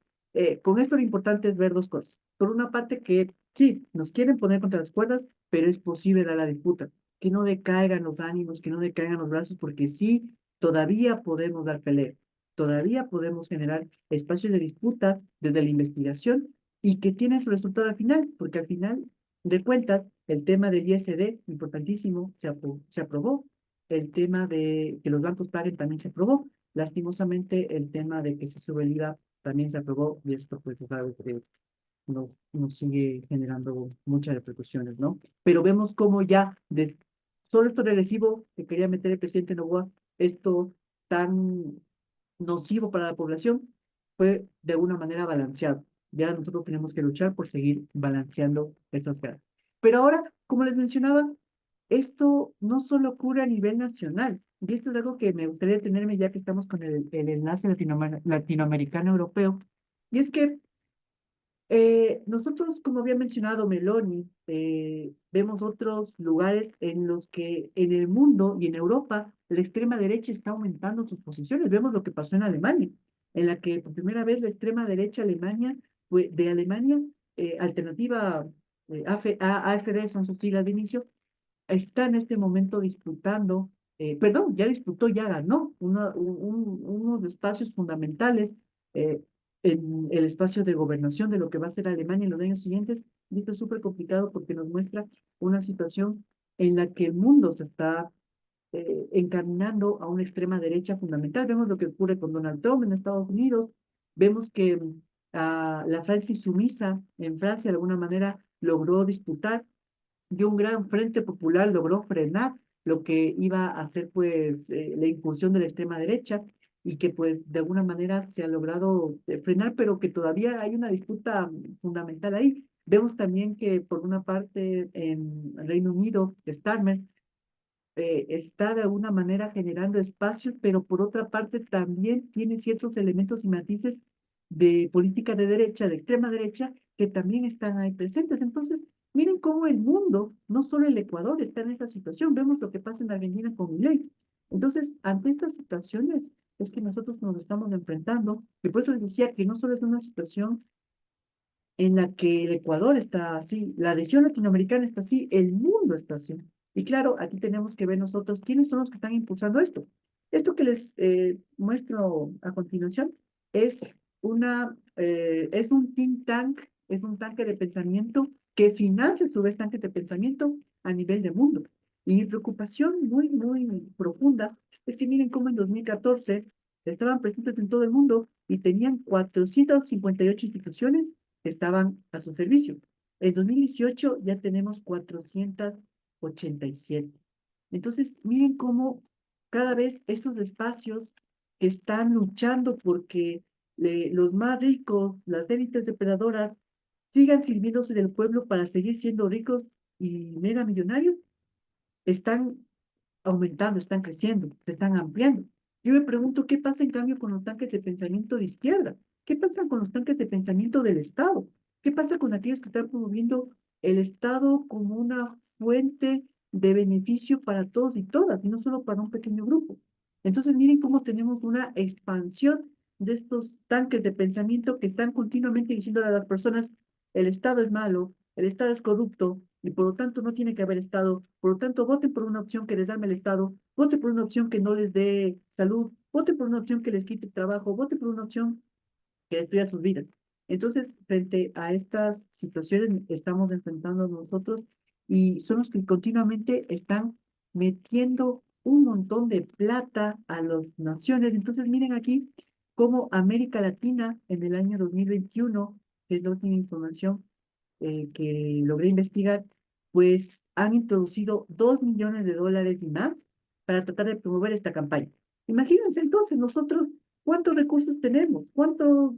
Speaker 2: con esto lo importante es ver dos cosas. Por una parte que sí, nos quieren poner contra las cuerdas, pero es posible dar la disputa, que no decaigan los ánimos, que no decaigan los brazos, porque sí, todavía podemos dar pelea, todavía podemos generar espacios de disputa desde la investigación y que tiene su resultado al final, porque al final de cuentas, el tema del ISD, importantísimo, se aprobó. El tema de que los bancos paguen también se aprobó. Lastimosamente, el tema de que se sube el IVA también se aprobó y esto, pues, sabes, nos sigue generando muchas repercusiones, ¿no? Pero vemos cómo ya, solo esto regresivo que quería meter el presidente Noboa, esto tan nocivo para la población, fue de una manera balanceada. Ya nosotros tenemos que luchar por seguir balanceando estas guerras. Pero ahora, como les mencionaba, esto no solo ocurre a nivel nacional, y esto es algo que me gustaría tenerme ya que estamos con el enlace latinoamericano-europeo, y es que nosotros, como había mencionado Meloni, vemos otros lugares en los que en el mundo y en Europa la extrema derecha está aumentando sus posiciones. Vemos lo que pasó en Alemania, en la que por primera vez la extrema derecha de Alemania alternativa, AFD son sus siglas de inicio, está en este momento disputando, perdón, ya disputó, ya ganó unos espacios fundamentales eh, en el espacio de gobernación de lo que va a ser Alemania en los años siguientes. Y esto es súper complicado porque nos muestra una situación en la que el mundo se está encaminando a una extrema derecha fundamental. Vemos lo que ocurre con Donald Trump en Estados Unidos, vemos que la Francia sumisa en Francia de alguna manera logró disputar y un gran frente popular logró frenar lo que iba a ser pues la incursión de la extrema derecha y que pues de alguna manera se ha logrado frenar, pero que todavía hay una disputa fundamental ahí. Vemos también que por una parte en Reino Unido, Starmer está de alguna manera generando espacios, pero por otra parte también tiene ciertos elementos y matices de política de derecha, de extrema derecha, que también están ahí presentes. Entonces, miren cómo el mundo, no solo el Ecuador, está en esta situación. Vemos lo que pasa en Argentina con Milei. Entonces, ante estas situaciones es que nosotros nos estamos enfrentando, y por eso les decía que no solo es una situación en la que el Ecuador está así, la región latinoamericana está así, el mundo está así. Y claro, aquí tenemos que ver nosotros quiénes son los que están impulsando esto. Esto que les muestro a continuación es es un think tank, es un tanque de pensamiento que financia a su vez tanques de pensamiento a nivel de mundo. Y mi preocupación muy profunda es que miren cómo en 2014 estaban presentes en todo el mundo y tenían 458 instituciones que estaban a su servicio. En 2018 ya tenemos 487. Entonces, miren cómo cada vez estos espacios que están luchando porque los más ricos, las élites depredadoras, sigan sirviéndose del pueblo para seguir siendo ricos y mega millonarios, están aumentando, están creciendo, se están ampliando. Yo me pregunto, ¿qué pasa en cambio con los tanques de pensamiento de izquierda? ¿Qué pasa con los tanques de pensamiento del Estado? ¿Qué pasa con aquellos que están promoviendo el Estado como una fuente de beneficio para todos y todas, y no solo para un pequeño grupo? Entonces, miren cómo tenemos una expansión de estos tanques de pensamiento que están continuamente diciendo a las personas, el Estado es malo, el Estado es corrupto, y por lo tanto no tiene que haber Estado. Por lo tanto, voten por una opción que les dame el Estado, voten por una opción que no les dé salud, voten por una opción que les quite trabajo, voten por una opción que destruya sus vidas. Entonces, frente a estas situaciones estamos enfrentando nosotros y son los que continuamente están metiendo un montón de plata a las naciones. Entonces, miren aquí cómo América Latina en el año 2021, que es la última información que logré investigar, pues han introducido $2 millones y más para tratar de promover esta campaña. Imagínense entonces nosotros cuántos recursos tenemos, cuánto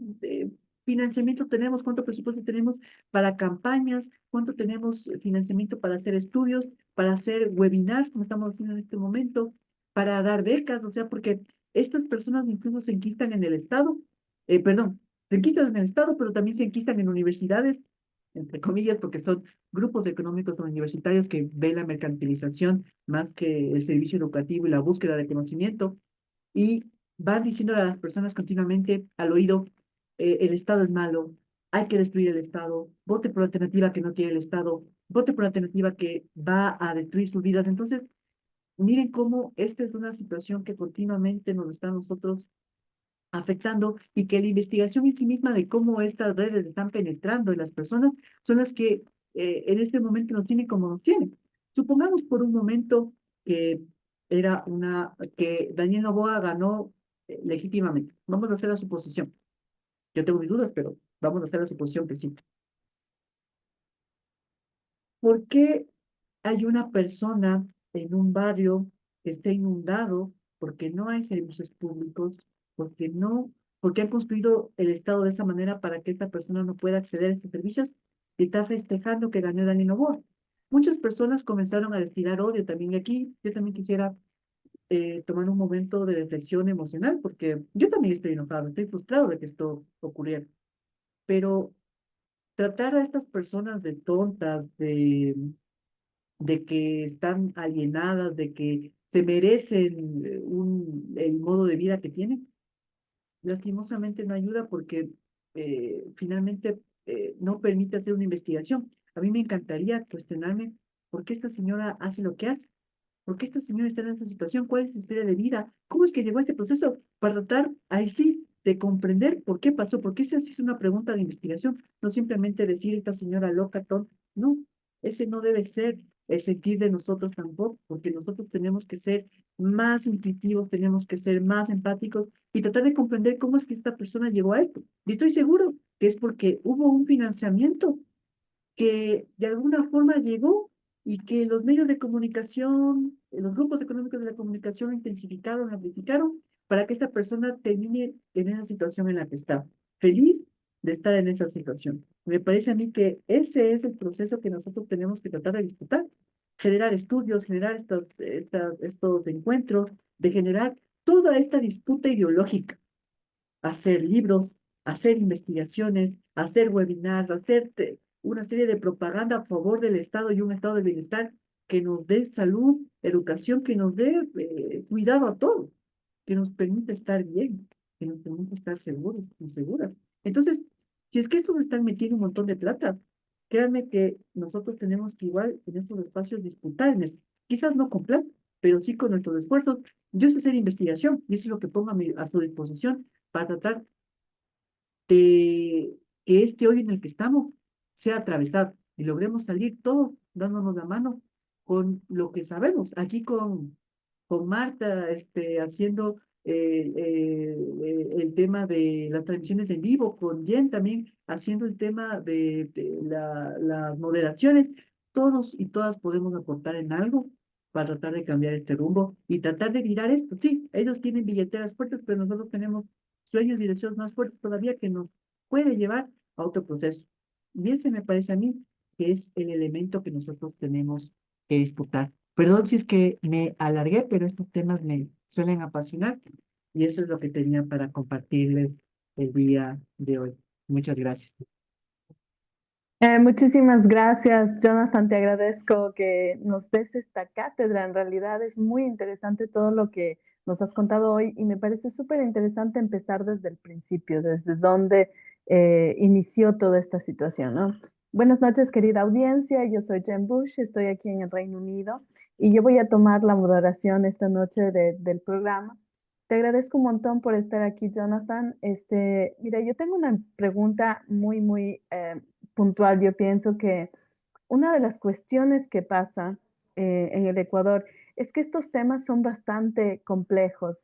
Speaker 2: financiamiento tenemos, cuánto presupuesto tenemos para campañas, cuánto tenemos financiamiento para hacer estudios, para hacer webinars, como estamos haciendo en este momento, para dar becas, o sea, porque estas personas incluso se enquistan en el Estado, perdón, se enquistan en el Estado, pero también se enquistan en universidades entre comillas, porque son grupos económicos universitarios que ven la mercantilización más que el servicio educativo y la búsqueda de conocimiento, y van diciendo a las personas continuamente al oído, el Estado es malo, hay que destruir el Estado, vote por la alternativa que no quiere el Estado, vote por la alternativa que va a destruir sus vidas. Entonces, miren cómo esta es una situación que continuamente nos está a nosotros afectando y que la investigación en sí misma de cómo estas redes están penetrando en las personas son las que en este momento nos tienen como nos tienen. Supongamos por un momento que que Daniel Noboa ganó legítimamente. Vamos a hacer la suposición. Yo tengo mis dudas, pero vamos a hacer la suposición que sí. ¿Por qué hay una persona en un barrio que está inundado porque no hay servicios públicos, porque no, porque han construido el Estado de esa manera para que esta persona no pueda acceder a estos servicios y está festejando que ganó Dani Noboa? Muchas personas comenzaron a destilar odio también y aquí yo también quisiera tomar un momento de reflexión emocional porque yo también estoy enojado, estoy frustrado de que esto ocurriera, pero tratar a estas personas de tontas, de que están alienadas, de que se merecen el modo de vida que tienen, lastimosamente no ayuda porque finalmente no permite hacer una investigación. A mí me encantaría cuestionarme por qué esta señora hace lo que hace. ¿Por qué esta señora está en esta situación? ¿Cuál es su historia de vida? ¿Cómo es que llegó a este proceso? Para tratar, ahí sí, de comprender por qué pasó, porque esa sí es una pregunta de investigación, no simplemente decir esta señora loca, tonta. No, ese no debe ser el sentir de nosotros tampoco, porque nosotros tenemos que ser más intuitivos, tenemos que ser más empáticos y tratar de comprender cómo es que esta persona llegó a esto. Y estoy seguro que es porque hubo un financiamiento que de alguna forma llegó y que los medios de comunicación, los grupos económicos de la comunicación intensificaron, amplificaron para que esta persona termine en esa situación en la que está. Feliz de estar en esa situación. Me parece a mí que ese es el proceso que nosotros tenemos que tratar de disputar. Generar estudios, generar estos encuentros, de generar toda esta disputa ideológica, hacer libros, hacer investigaciones, hacer webinars, hacer una serie de propaganda a favor del Estado y un estado de bienestar que nos dé salud, educación, que nos dé cuidado a todos, que nos permita estar bien, que nos permita estar seguros y seguras. Entonces, si es que estos están metiendo un montón de plata, créanme que nosotros tenemos que igual en estos espacios disputar en esto. Quizás no con plata, pero sí con nuestros esfuerzos. Yo sé hacer investigación y eso es lo que pongo a su disposición para tratar de que este hoyo en el que estamos sea atravesado y logremos salir todos dándonos la mano con lo que sabemos. Aquí con Marta, haciendo el tema de las transmisiones en vivo, con Jen también haciendo el tema de las moderaciones. Todos y todas podemos aportar en algo para tratar de cambiar este rumbo y tratar de virar esto. Sí, ellos tienen billeteras fuertes, pero nosotros tenemos sueños y deseos más fuertes todavía que nos puede llevar a otro proceso. Y ese me parece a mí que es el elemento que nosotros tenemos que disputar. Perdón si es que me alargué, pero estos temas me suelen apasionar y eso es lo que tenía para compartirles el día de hoy. Muchas gracias.
Speaker 3: Muchísimas gracias, Jonathan. Te agradezco que nos des esta cátedra. En realidad es muy interesante todo lo que nos has contado hoy y me parece súper interesante empezar desde el principio, desde donde inició toda esta situación, ¿no? Buenas noches, querida audiencia. Yo soy Jen Bush, estoy aquí en el Reino Unido y yo voy a tomar la moderación esta noche del programa. Te agradezco un montón por estar aquí, Jonathan. Mira, yo tengo una pregunta muy puntual. Yo pienso que una de las cuestiones que pasa en el Ecuador es que estos temas son bastante complejos,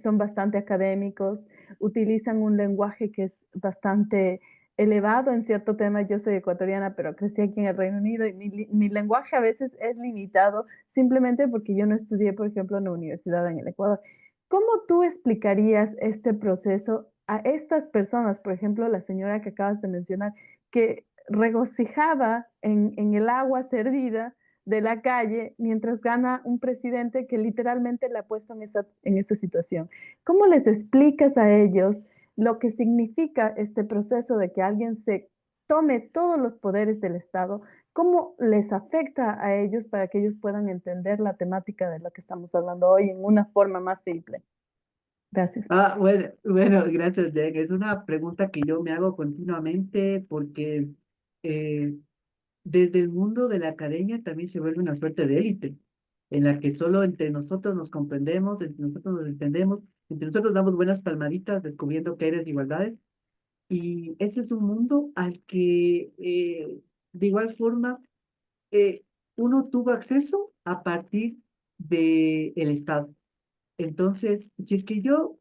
Speaker 3: son bastante académicos, utilizan un lenguaje que es bastante elevado en cierto tema. Yo soy ecuatoriana, pero crecí aquí en el Reino Unido y mi lenguaje a veces es limitado simplemente porque yo no estudié, por ejemplo, en la universidad en el Ecuador. ¿Cómo tú explicarías este proceso a estas personas, por ejemplo, la señora que acabas de mencionar, que regocijaba en el agua servida de la calle mientras gana un presidente que literalmente le ha puesto en esa situación? ¿Cómo les explicas a ellos lo que significa este proceso de que alguien se tome todos los poderes del Estado? ¿Cómo les afecta a ellos para que ellos puedan entender la temática de la que estamos hablando hoy en una forma más simple? Gracias.
Speaker 2: Bueno, gracias, Jack. Es una pregunta que yo me hago continuamente porque eh, desde el mundo de la academia también se vuelve una suerte de élite, en la que solo entre nosotros nos comprendemos, entre nosotros nos entendemos, entre nosotros damos buenas palmaditas descubriendo que hay desigualdades. Y ese es un mundo al que de igual forma eh, uno tuvo acceso a partir del Estado. Entonces, si es que yo,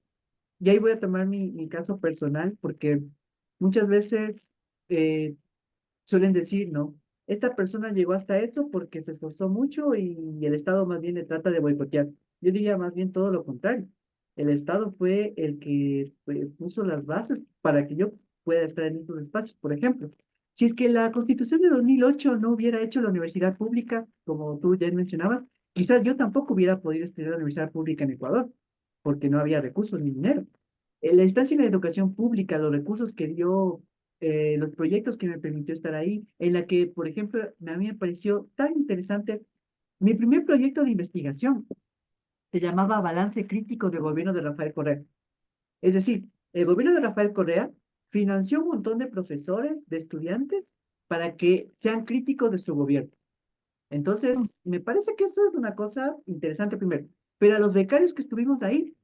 Speaker 2: y ahí voy a tomar mi caso personal, porque muchas veces eh, suelen decir, ¿no? Esta persona llegó hasta eso porque se esforzó mucho y el Estado más bien le trata de boicotear. Yo diría más bien todo lo contrario. El Estado fue el que puso las bases para que yo pueda estar en estos espacios. Por ejemplo, si es que la Constitución de 2008 no hubiera hecho la universidad pública, como tú ya mencionabas, quizás yo tampoco hubiera podido estudiar la universidad pública en Ecuador, porque no había recursos ni dinero. La instancia en la educación pública, los recursos que dio, los proyectos que me permitió estar ahí, en la que, por ejemplo, a mí me pareció tan interesante. Mi primer proyecto de investigación se llamaba Balance Crítico del Gobierno de Rafael Correa. Es decir, el gobierno de Rafael Correa financió un montón de profesores, de estudiantes, para que sean críticos de su gobierno. Entonces, me parece que eso es una cosa interesante primero. Pero a los becarios que estuvimos ahí,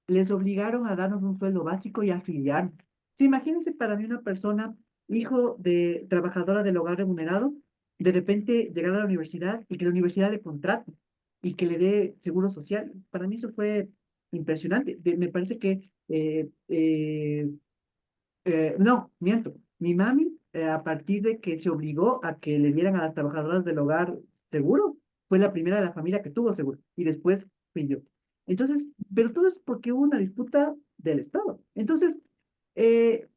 Speaker 2: les obligaron a darnos un sueldo básico y afiliarnos. Sí, imagínense para mí una persona, hijo de trabajadora del hogar remunerado, de repente llegar a la universidad y que la universidad le contrate y que le dé seguro social. Para mí eso fue impresionante. Me parece que no, miento. Mi mami, a partir de que se obligó a que le dieran a las trabajadoras del hogar seguro, fue la primera de la familia que tuvo seguro. Y después fui yo. Entonces, pero todo es porque hubo una disputa del Estado. Entonces, eh,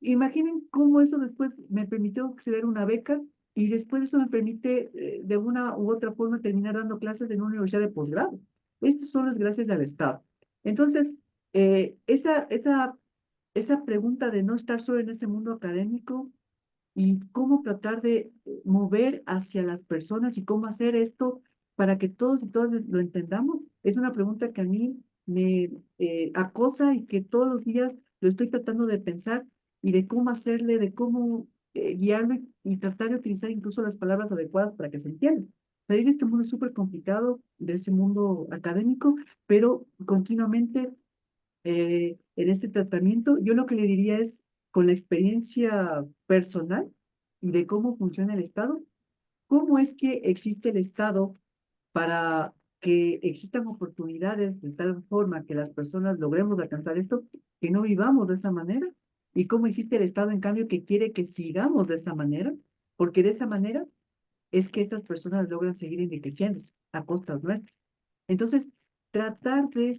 Speaker 2: imaginen cómo eso después me permitió acceder a una beca y después eso me permite, de una u otra forma, terminar dando clases en una universidad de posgrado. Esto solo es gracias al Estado. Entonces, esa pregunta de no estar solo en ese mundo académico y cómo tratar de mover hacia las personas y cómo hacer esto para que todos y todas lo entendamos, es una pregunta que a mí me acosa y que todos los días lo estoy tratando de pensar y de cómo hacerle, de cómo guiarlo y tratar de utilizar incluso las palabras adecuadas para que se entienda. Salir de este mundo es súper complicado, de ese mundo académico, pero continuamente en este tratamiento, yo lo que le diría es, con la experiencia personal y de cómo funciona el Estado, ¿cómo es que existe el Estado para que existan oportunidades de tal forma que las personas logremos alcanzar esto, que no vivamos de esa manera? ¿Y cómo existe el Estado, en cambio, que quiere que sigamos de esa manera? Porque de esa manera es que estas personas logran seguir enriqueciéndose a costas nuestras. Entonces, tratar de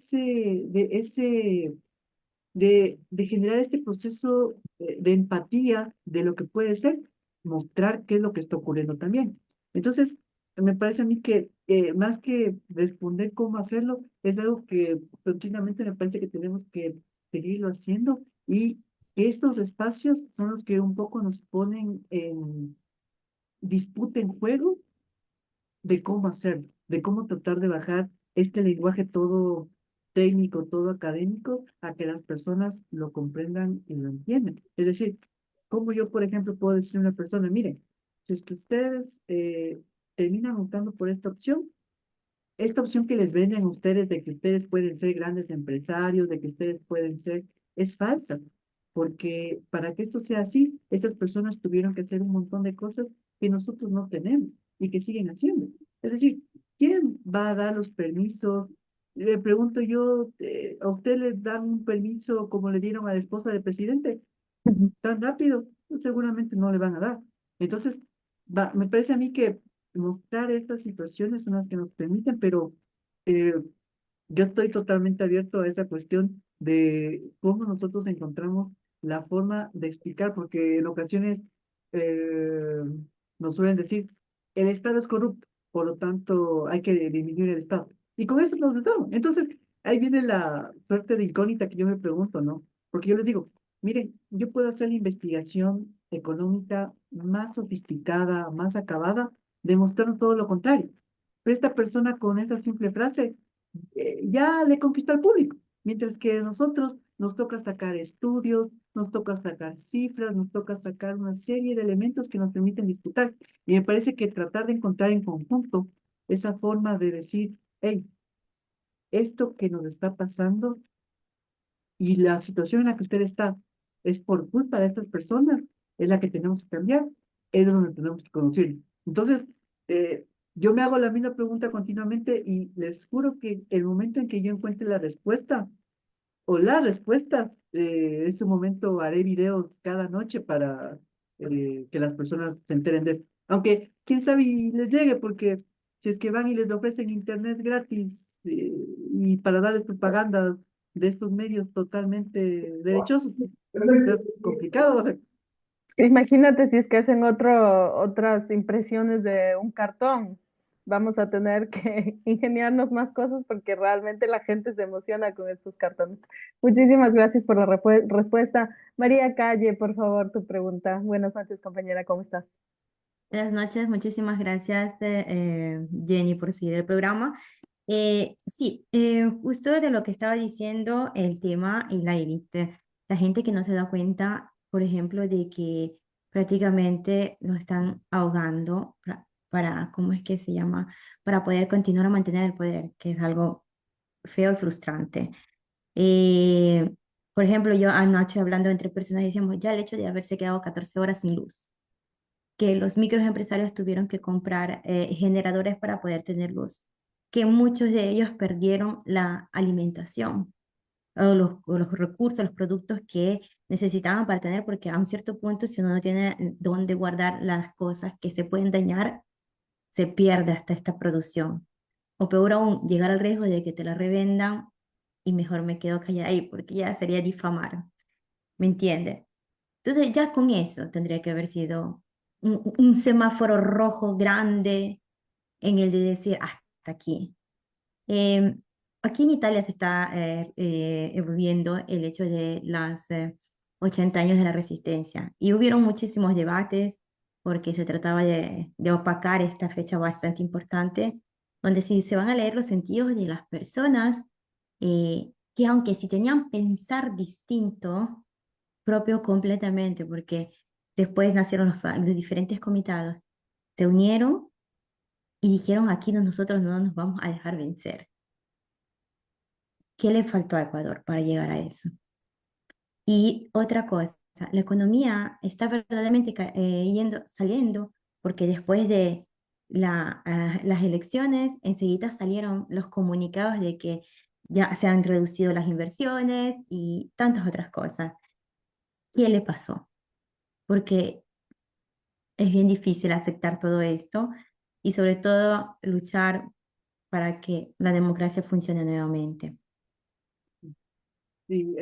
Speaker 2: generar este proceso de empatía de lo que puede ser, mostrar qué es lo que está ocurriendo también. Entonces, me parece a mí que más que responder cómo hacerlo, es algo que continuamente me parece que tenemos que seguirlo haciendo y que estos espacios son los que un poco nos ponen en disputa, en juego de cómo hacerlo, de cómo tratar de bajar este lenguaje todo técnico, todo académico, a que las personas lo comprendan y lo entiendan. Es decir, cómo yo, por ejemplo, puedo decirle a una persona, miren, si es que ustedes terminan optando por esta opción que les venden a ustedes de que ustedes pueden ser grandes empresarios, de que ustedes pueden ser, es falsa, porque para que esto sea así, estas personas tuvieron que hacer un montón de cosas que nosotros no tenemos y que siguen haciendo. Es decir, ¿quién va a dar los permisos? Le pregunto yo, ¿a usted le dan un permiso como le dieron a la esposa del presidente? ¿Tan rápido? Pues seguramente no le van a dar. Entonces, me parece a mí que mostrar estas situaciones son las que nos permiten, pero eh, yo estoy totalmente abierto a esa cuestión de cómo nosotros encontramos la forma de explicar, porque en ocasiones eh, nos suelen decir, el Estado es corrupto, por lo tanto hay que disminuir el Estado. Y con eso nos estamos. Entonces, ahí viene la suerte de incógnita que yo me pregunto, ¿no? Porque yo les digo, miren, yo puedo hacer la investigación económica más sofisticada, más acabada, demostrando todo lo contrario. Pero esta persona con esa simple frase ya le conquistó al público, mientras que a nosotros nos toca sacar estudios, nos toca sacar cifras, nos toca sacar una serie de elementos que nos permiten disputar. Y me parece que tratar de encontrar en conjunto esa forma de decir, hey, esto que nos está pasando y la situación en la que usted está es por culpa de estas personas, es la que tenemos que cambiar, es donde tenemos que conocer. Entonces, yo me hago la misma pregunta continuamente y les juro que el momento en que yo encuentre la respuesta o las respuestas, en ese momento haré videos cada noche para que las personas se enteren de esto. Aunque, quién sabe y les llegue, porque si es que van y les ofrecen internet gratis y para darles propaganda de estos medios totalmente derechosos, es complicado. O sea,
Speaker 3: Imagínate si es que hacen otras impresiones de un cartón. Vamos a tener que ingeniarnos más cosas porque realmente la gente se emociona con estos cartones. Muchísimas gracias por la respuesta. María Calle, por favor, tu pregunta. Buenas noches, compañera, ¿cómo estás?
Speaker 4: Buenas noches, muchísimas gracias Jenny por seguir el programa. Sí, justo de lo que estaba diciendo el tema y la élite, la gente que no se da cuenta por ejemplo, de que prácticamente nos están ahogando para, ¿cómo es que se llama? Para poder continuar a mantener el poder, que es algo feo y frustrante. Eh, por ejemplo, yo anoche hablando entre personas decíamos ya el hecho de haberse quedado 14 horas sin luz, que los microempresarios tuvieron que comprar generadores para poder tener luz, que muchos de ellos perdieron la alimentación o los recursos, los productos que necesitaban para tener, porque a un cierto punto, si uno no tiene dónde guardar las cosas que se pueden dañar, se pierde hasta esta producción. O peor aún, llegar al riesgo de que te la revendan y mejor me quedo callada ahí, porque ya sería difamar, ¿me entiendes? Entonces ya con eso tendría que haber sido un semáforo rojo grande en el de decir hasta aquí. Eh, Aquí en Italia se está viviendo el hecho de los 80 años de la resistencia y hubieron muchísimos debates porque se trataba de opacar esta fecha bastante importante, donde sí se van a leer los sentidos de las personas que aunque si tenían pensar distinto, propio completamente, porque después nacieron los diferentes comitados, se unieron y dijeron aquí nosotros no nos vamos a dejar vencer. ¿Qué le faltó a Ecuador para llegar a eso? Y otra cosa, la economía está verdaderamente saliendo, porque después de las elecciones, enseguida salieron los comunicados de que ya se han reducido las inversiones y tantas otras cosas. ¿Qué le pasó? Porque es bien difícil aceptar todo esto y sobre todo luchar para que la democracia funcione nuevamente.
Speaker 2: Sí,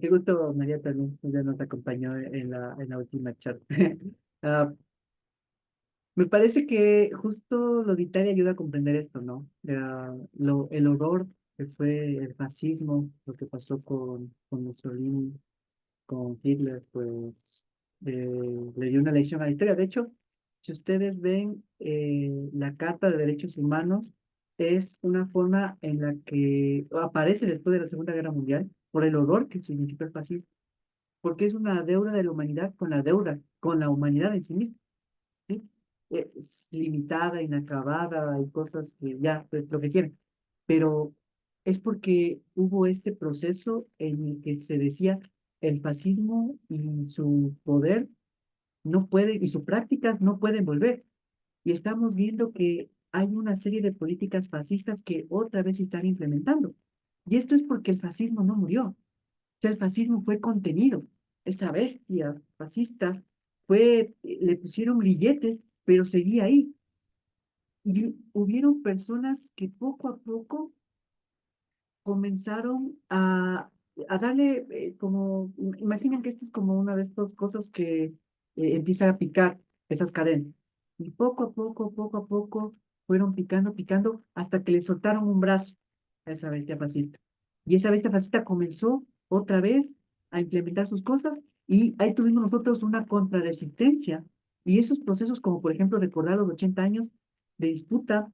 Speaker 2: qué gusto, María, también ya nos acompañó en la última charla. Ah, me parece que justo lo de Italia ayuda a comprender esto, ¿no? El horror que fue el fascismo, lo que pasó con Mussolini, con Hitler, pues le dio una lección a la historia. De hecho, si ustedes ven la Carta de Derechos Humanos, es una forma en la que aparece después de la Segunda Guerra Mundial por el horror que significó el fascismo, porque es una deuda de la humanidad con la deuda, con la humanidad en sí misma. ¿Sí? Es limitada, inacabada, hay cosas que ya, pues lo que quieran, pero es porque hubo este proceso en el que se decía el fascismo y su poder no puede, y sus prácticas no pueden volver. Y estamos viendo que hay una serie de políticas fascistas que otra vez se están implementando. Y esto es porque el fascismo no murió, sea, el fascismo fue contenido. Esa bestia fascista le pusieron grilletes, pero seguía ahí. Y hubieron personas que poco a poco comenzaron a darle como, imaginen que esto es como una de estas cosas que empieza a picar esas cadenas. Y poco a poco, fueron picando, picando, hasta que le soltaron un brazo a esa bestia fascista. Y esa bestia fascista comenzó otra vez a implementar sus cosas y ahí tuvimos nosotros una contrarresistencia. Y esos procesos, como por ejemplo recordar los 80 años de disputa,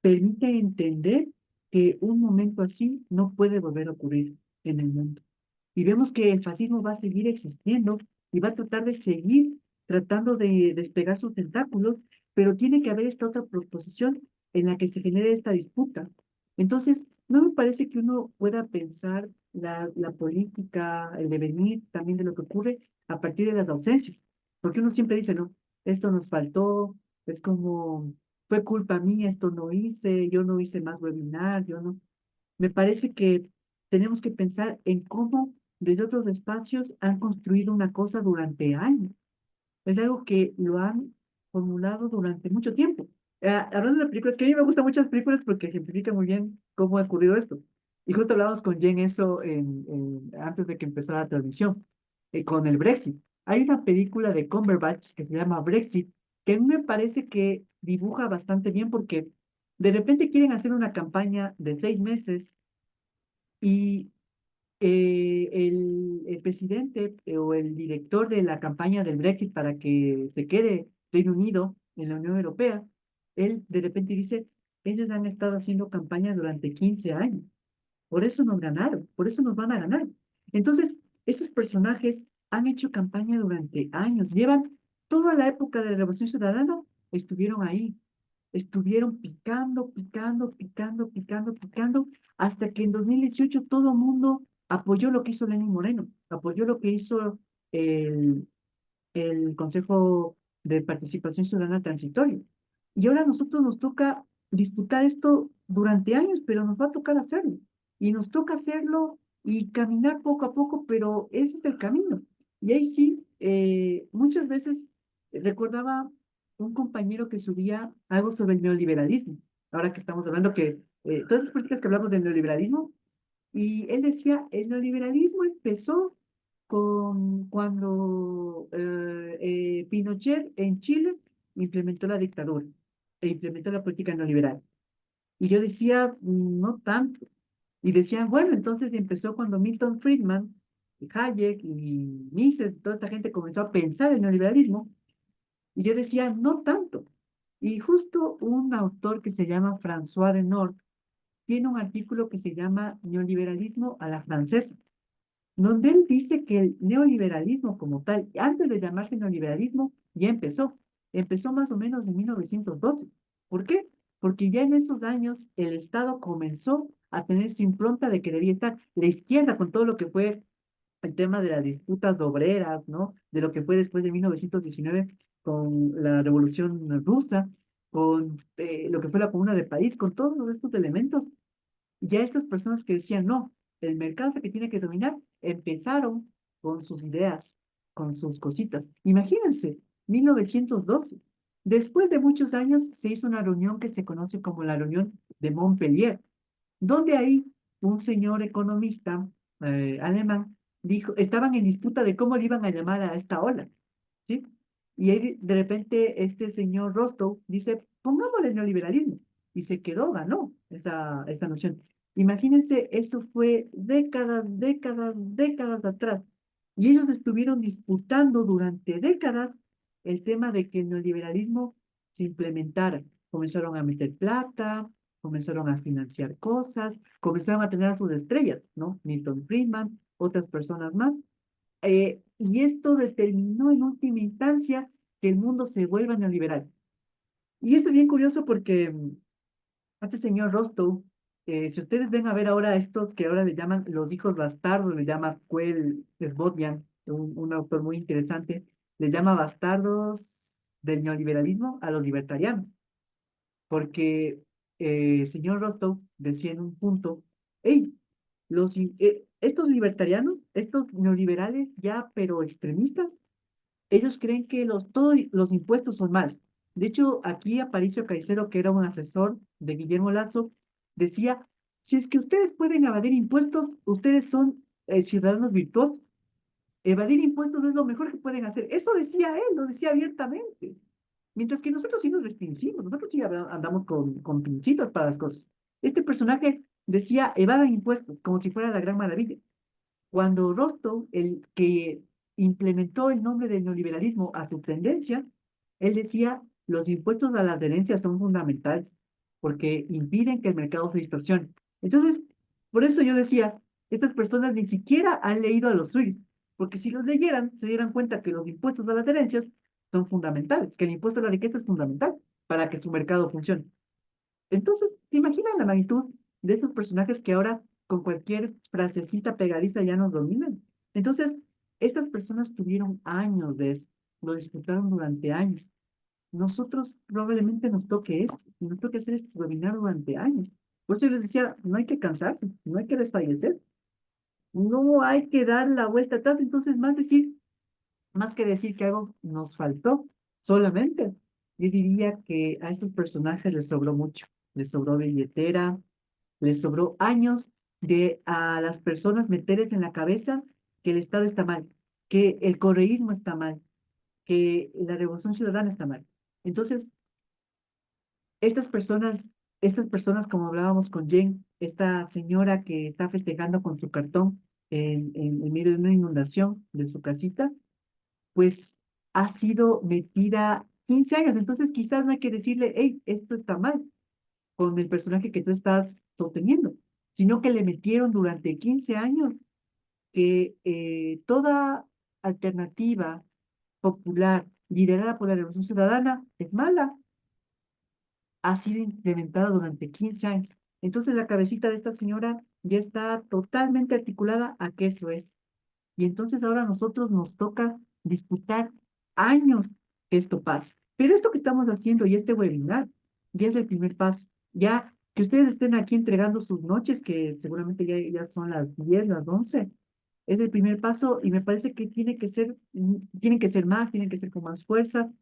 Speaker 2: permite entender que un momento así no puede volver a ocurrir en el mundo. Y vemos que el fascismo va a seguir existiendo y va a tratar de seguir tratando de despegar sus tentáculos, pero tiene que haber esta otra proposición en la que se genere esta disputa. Entonces, no me parece que uno pueda pensar la política, el devenir también de lo que ocurre a partir de las ausencias, porque uno siempre dice, no, esto nos faltó, es como fue culpa mía, esto no hice, yo no hice más webinar, yo no. Me parece que tenemos que pensar en cómo desde otros espacios han construido una cosa durante años. Es algo que lo han formulado durante mucho tiempo. Hablando de películas, que a mí me gustan muchas películas porque ejemplifican muy bien cómo ha ocurrido esto. Y justo hablábamos con Jen eso antes de que empezara la transmisión, con el Brexit. Hay una película de Cumberbatch que se llama Brexit, que a mí me parece que dibuja bastante bien porque de repente quieren hacer una campaña de 6 meses y el presidente o el director de la campaña del Brexit para que se quede Reino Unido en la Unión Europea, él de repente dice, ellos han estado haciendo campaña durante 15 años, por eso nos ganaron, por eso nos van a ganar. Entonces, Estos personajes han hecho campaña durante años, llevan toda la época de la Revolución Ciudadana, estuvieron ahí, estuvieron picando, picando, picando, picando, picando, hasta que en 2018 todo el mundo apoyó lo que hizo Lenín Moreno, apoyó lo que hizo el, el Consejo de Participación Ciudadana Transitorio. Y ahora a nosotros nos toca disputar esto durante años, pero nos va a tocar hacerlo. Y nos toca hacerlo y caminar poco a poco, pero ese es el camino. Y ahí sí, muchas veces recordaba un compañero que subía algo sobre el neoliberalismo, ahora que estamos hablando que todas las políticas que hablamos del neoliberalismo, y él decía, el neoliberalismo empezó cuando Pinochet en Chile implementó la dictadura e implementó la política neoliberal. Y yo decía, no tanto. Y decían, bueno, entonces empezó cuando Milton Friedman, y Hayek y Mises, toda esta gente comenzó a pensar el neoliberalismo. Y yo decía, no tanto. Y justo un autor que se llama François Denord tiene un artículo que se llama Neoliberalismo a la francesa, donde él dice que el neoliberalismo como tal, antes de llamarse neoliberalismo, ya empezó. Empezó más o menos en 1912. ¿Por qué? Porque ya en esos años el Estado comenzó a tener su impronta de que debía estar la izquierda con todo lo que fue el tema de las disputas obreras, ¿no? De lo que fue después de 1919 con la Revolución Rusa, con lo que fue la Comuna de París, con todos estos elementos ya estas personas que decían, no, el mercado es el que tiene que dominar, empezaron con sus ideas, con sus cositas. Imagínense, 1912. Después de muchos años se hizo una reunión que se conoce como la reunión de Montpellier, donde ahí un señor economista alemán dijo, estaban en disputa de cómo le iban a llamar a esta ola, ¿sí? Y ahí de repente este señor Rostow dice, pongámosle neoliberalismo. Y se quedó, ganó esa noción. Imagínense, eso fue décadas, décadas, décadas atrás. Y ellos estuvieron disputando durante décadas el tema de que el neoliberalismo se implementara. Comenzaron a meter plata, comenzaron a financiar cosas, comenzaron a tener a sus estrellas, ¿no? Milton Friedman, otras personas más. Y esto determinó en última instancia que el mundo se vuelva neoliberal. Y esto es bien curioso porque este señor Rostow, si ustedes ven a ver ahora estos que ahora le llaman los hijos bastardos, le llama Kuel Sbotnian, un autor muy interesante, le llama bastardos del neoliberalismo a los libertarianos, porque el señor Rostow decía en un punto, hey, estos libertarianos, estos neoliberales ya, pero extremistas, ellos creen que todos los impuestos son malos. De hecho, aquí Aparicio Caicedo, que era un asesor de Guillermo Lazo, decía, si es que ustedes pueden evadir impuestos, ustedes son ciudadanos virtuosos. Evadir impuestos es lo mejor que pueden hacer. Eso decía él, lo decía abiertamente. Mientras que nosotros sí nos restringimos, nosotros sí andamos con pincitas para las cosas. Este personaje decía, evadan impuestos, como si fuera la gran maravilla. Cuando Rostow, el que implementó el nombre del neoliberalismo a su tendencia, él decía, los impuestos a las herencias son fundamentales porque impiden que el mercado se distorsione. Entonces, por eso yo decía, estas personas ni siquiera han leído a los suyos, porque si los leyeran, se dieran cuenta que los impuestos a las herencias son fundamentales, que el impuesto a la riqueza es fundamental para que su mercado funcione. Entonces, ¿te imaginas la magnitud de estos personajes que ahora con cualquier frasecita pegadiza ya nos dominan? Entonces, estas personas tuvieron años de eso, lo disfrutaron durante años. Nosotros probablemente nos toque esto, y nos toque hacer este webinar durante años. Por eso yo les decía, no hay que cansarse, no hay que desfallecer, no hay que dar la vuelta atrás, entonces más que decir que algo nos faltó, solamente yo diría que a estos personajes les sobró mucho, les sobró billetera, les sobró años de a las personas meterles en la cabeza que el Estado está mal, que el correísmo está mal, que la Revolución Ciudadana está mal. Entonces, estas personas, como hablábamos con Jen, esta señora que está festejando con su cartón en medio de una inundación de su casita, pues ha sido metida 15 años. Entonces, quizás no hay que decirle, hey, esto está mal con el personaje que tú estás sosteniendo, sino que le metieron durante 15 años que toda alternativa popular liderada por la Revolución Ciudadana es mala. Ha sido implementada durante 15 años. Entonces la cabecita de esta señora ya está totalmente articulada a que eso es. Y entonces ahora a nosotros nos toca disputar años que esto pase. Pero esto que estamos haciendo y este webinar ya es el primer paso. Ya que ustedes estén aquí entregando sus noches, que seguramente ya son las 10, las 11, es el primer paso y me parece que tienen que ser más, tienen que ser con más fuerza.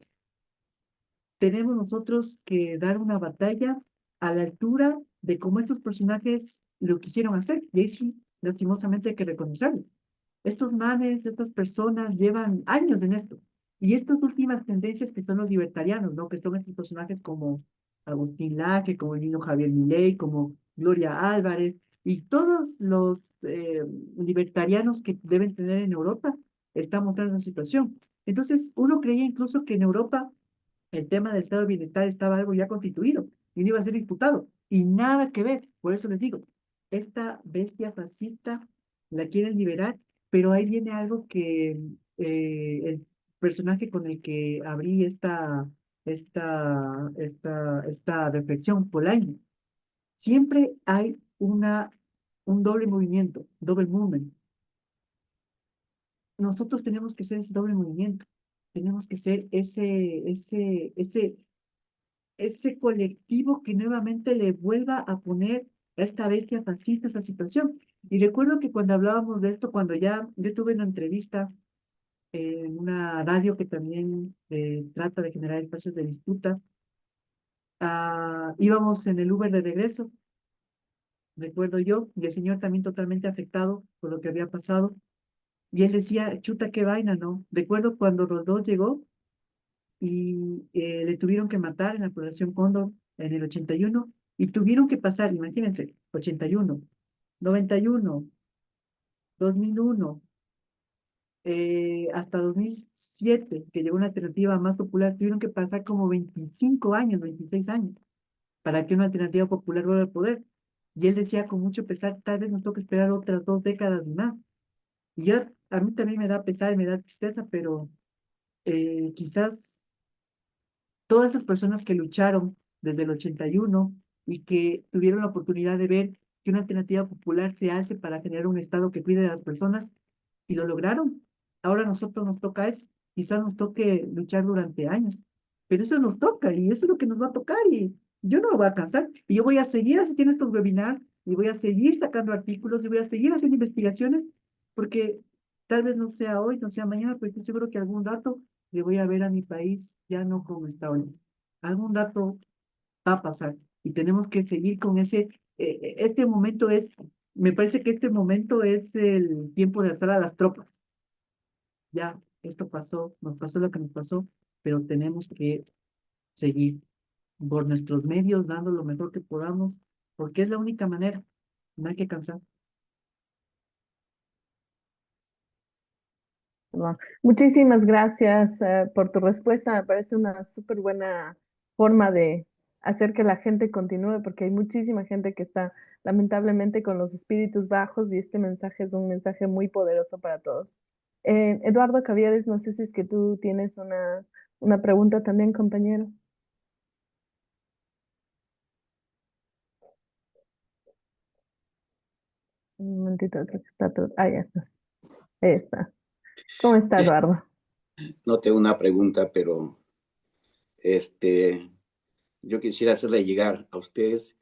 Speaker 2: Tenemos nosotros que dar una batalla a la altura de cómo estos personajes lo quisieron hacer. Y ahí sí, lastimosamente hay que reconocerlos. Estos manes, estas personas llevan años en esto. Y estas últimas tendencias que son los libertarianos, ¿no? Que son estos personajes como Agustín Laje, como el mismo Javier Milei, como Gloria Álvarez, y todos los libertarianos que deben tener en Europa están mostrando una situación. Entonces, uno creía incluso que en Europa el tema del estado de bienestar estaba algo ya constituido y no iba a ser disputado. Y nada que ver. Por eso les digo, esta bestia fascista la quieren liberar, pero ahí viene algo que el personaje con el que abrí esta reflexión, Polanyi, siempre hay un doble movimiento, double movement. Nosotros tenemos que ser ese doble movimiento, tenemos que ser ese colectivo que nuevamente le vuelva a poner a esta bestia fascista esa situación. Y recuerdo que cuando hablábamos de esto, cuando yo tuve una entrevista en una radio que también trata de generar espacios de disputa, íbamos en el Uber de regreso, recuerdo yo, y el señor también totalmente afectado por lo que había pasado, y él decía, chuta, qué vaina, ¿no? Recuerdo cuando Rodó llegó y le tuvieron que matar en la Operación Cóndor en el 81 y tuvieron que pasar, imagínense, 81, 91, 2001, hasta 2007, que llegó una alternativa más popular, tuvieron que pasar como 25 años, 26 años, para que una alternativa popular vuelva al poder. Y él decía con mucho pesar, tal vez nos toca esperar otras 2 décadas y más. Y a mí también me da pesar, me da tristeza, pero quizás todas esas personas que lucharon desde el 81 y que tuvieron la oportunidad de ver que una alternativa popular se hace para generar un Estado que cuide de las personas y lo lograron. Ahora a nosotros nos toca eso. Quizás nos toque luchar durante años, pero eso nos toca y eso es lo que nos va a tocar y yo no me voy a cansar y yo voy a seguir asistiendo a estos webinars y voy a seguir sacando artículos y voy a seguir haciendo investigaciones porque tal vez no sea hoy, no sea mañana, pero estoy seguro que algún rato le voy a ver a mi país ya no como está hoy. Algún dato va a pasar y tenemos que seguir con este momento me parece que este momento es el tiempo de alzar a las tropas. Ya, esto pasó, nos pasó lo que nos pasó, pero tenemos que seguir por nuestros medios, dando lo mejor que podamos, porque es la única manera, no hay que cansar.
Speaker 3: Bueno, muchísimas gracias por tu respuesta. Me parece una súper buena forma de hacer que la gente continúe, porque hay muchísima gente que está lamentablemente con los espíritus bajos y este mensaje es un mensaje muy poderoso para todos. Eduardo Cavieres, no sé si es que tú tienes una pregunta también, compañero. Un momentito, creo que está todo. Ah, ya está. Ahí está. ¿Cómo está, Eduardo?
Speaker 5: No tengo una pregunta, pero yo quisiera hacerle llegar a ustedes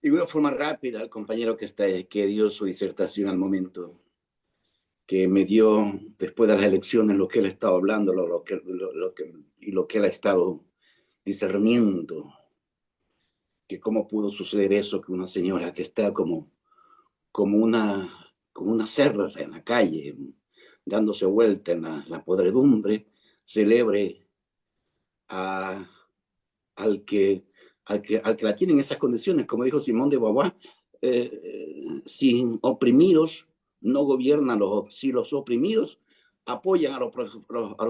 Speaker 5: de una forma rápida al compañero que dio su disertación al momento, que me dio después de las elecciones lo que él estaba hablando, lo que él ha estado discerniendo, que cómo pudo suceder eso, que una señora que está como una cerda en la calle, dándose vuelta en la podredumbre, celebre al que la tienen en esas condiciones, como dijo Simón de Beauvoir, sin oprimidos no gobiernan si los oprimidos apoyan a los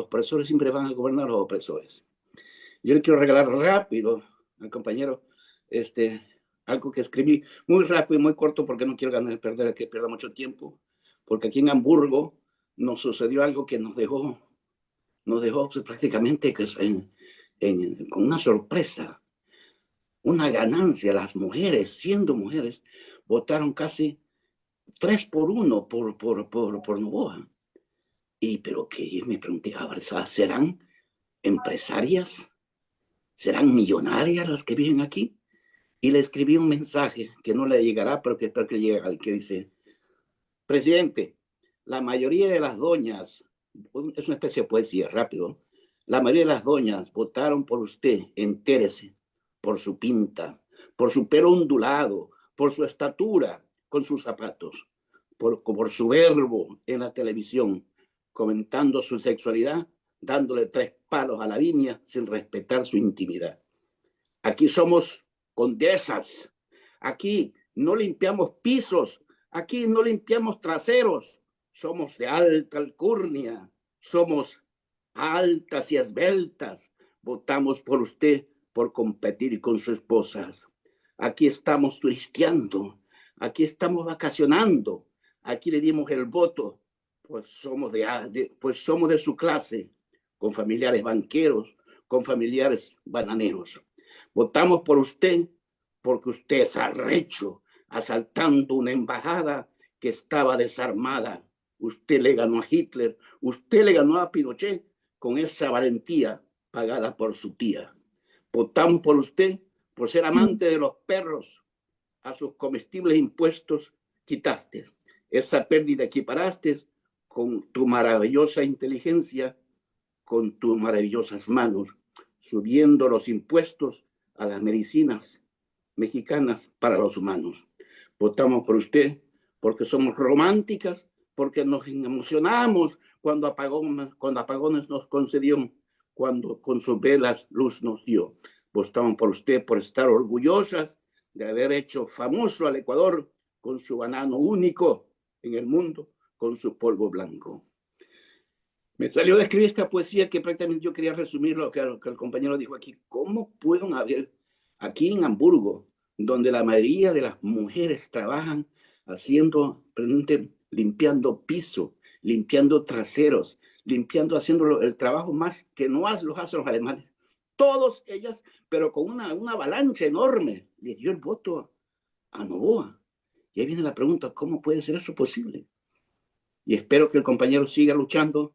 Speaker 5: opresores, siempre van a gobernar a los opresores. Yo le quiero regalar rápido al compañero algo que escribí muy rápido y muy corto porque no quiero perder mucho tiempo, porque aquí en Hamburgo nos sucedió algo que nos dejó pues, prácticamente con una sorpresa, una ganancia. Las mujeres, siendo mujeres, votaron casi 3-1 por Novoa. Pero que me pregunté, ¿serán empresarias? ¿Serán millonarias las que viven aquí? Y le escribí un mensaje que no le llegará, pero que espero que llegue, al que dice: presidente, la mayoría de las doñas, es una especie de poesía, rápido, la mayoría de las doñas votaron por usted, entérese, por su pinta, por su pelo ondulado, por su estatura con sus zapatos, por su verbo en la televisión, comentando su sexualidad, dándole 3 palos a la viña sin respetar su intimidad. Aquí somos condesas, aquí no limpiamos pisos, aquí no limpiamos traseros, somos de alta alcurnia, somos altas y esbeltas, votamos por usted por competir con sus esposas. Aquí estamos turisteando, aquí estamos vacacionando, aquí le dimos el voto, pues somos de su clase, con familiares banqueros, con familiares bananeros. Votamos por usted porque usted es arrecho, asaltando una embajada que estaba desarmada. Usted le ganó a Hitler, usted le ganó a Pinochet con esa valentía pagada por su tía. Votamos por usted por ser amante de los perros. A sus comestibles impuestos quitaste. Esa pérdida equiparaste con tu maravillosa inteligencia, con tus maravillosas manos, subiendo los impuestos a las medicinas mexicanas para los humanos. Votamos por usted porque somos románticas, porque nos emocionamos cuando apagones nos concedió, cuando con sus velas luz nos dio. Votamos por usted por estar orgullosas de haber hecho famoso al Ecuador con su banano único en el mundo, con su polvo blanco. Me salió de escribir esta poesía que prácticamente yo quería resumir lo que el compañero dijo aquí. ¿Cómo pueden haber aquí en Hamburgo, donde la mayoría de las mujeres trabajan limpiando piso, limpiando traseros, haciendo el trabajo más que no los hacen los alemanes? Todas ellas, pero con una avalancha enorme, le dio el voto a Novoa. Y ahí viene la pregunta, ¿cómo puede ser eso posible? Y espero que el compañero siga luchando,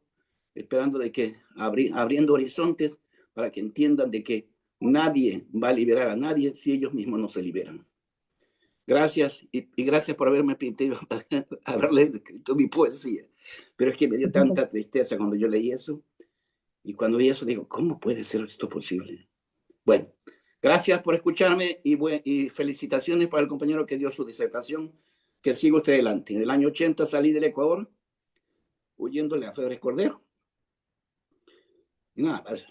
Speaker 5: esperando de que abriendo horizontes para que entiendan de que nadie va a liberar a nadie si ellos mismos no se liberan. Gracias y gracias por haberme permitido haberles escrito mi poesía. Pero es que me dio tanta tristeza cuando yo leí eso. Y cuando vi eso digo, ¿cómo puede ser esto posible? Bueno, gracias por escucharme y felicitaciones para el compañero que dio su disertación. Que siga usted adelante. En el año 80 salí del Ecuador huyéndole a Febres Cordero. Y nada, pues.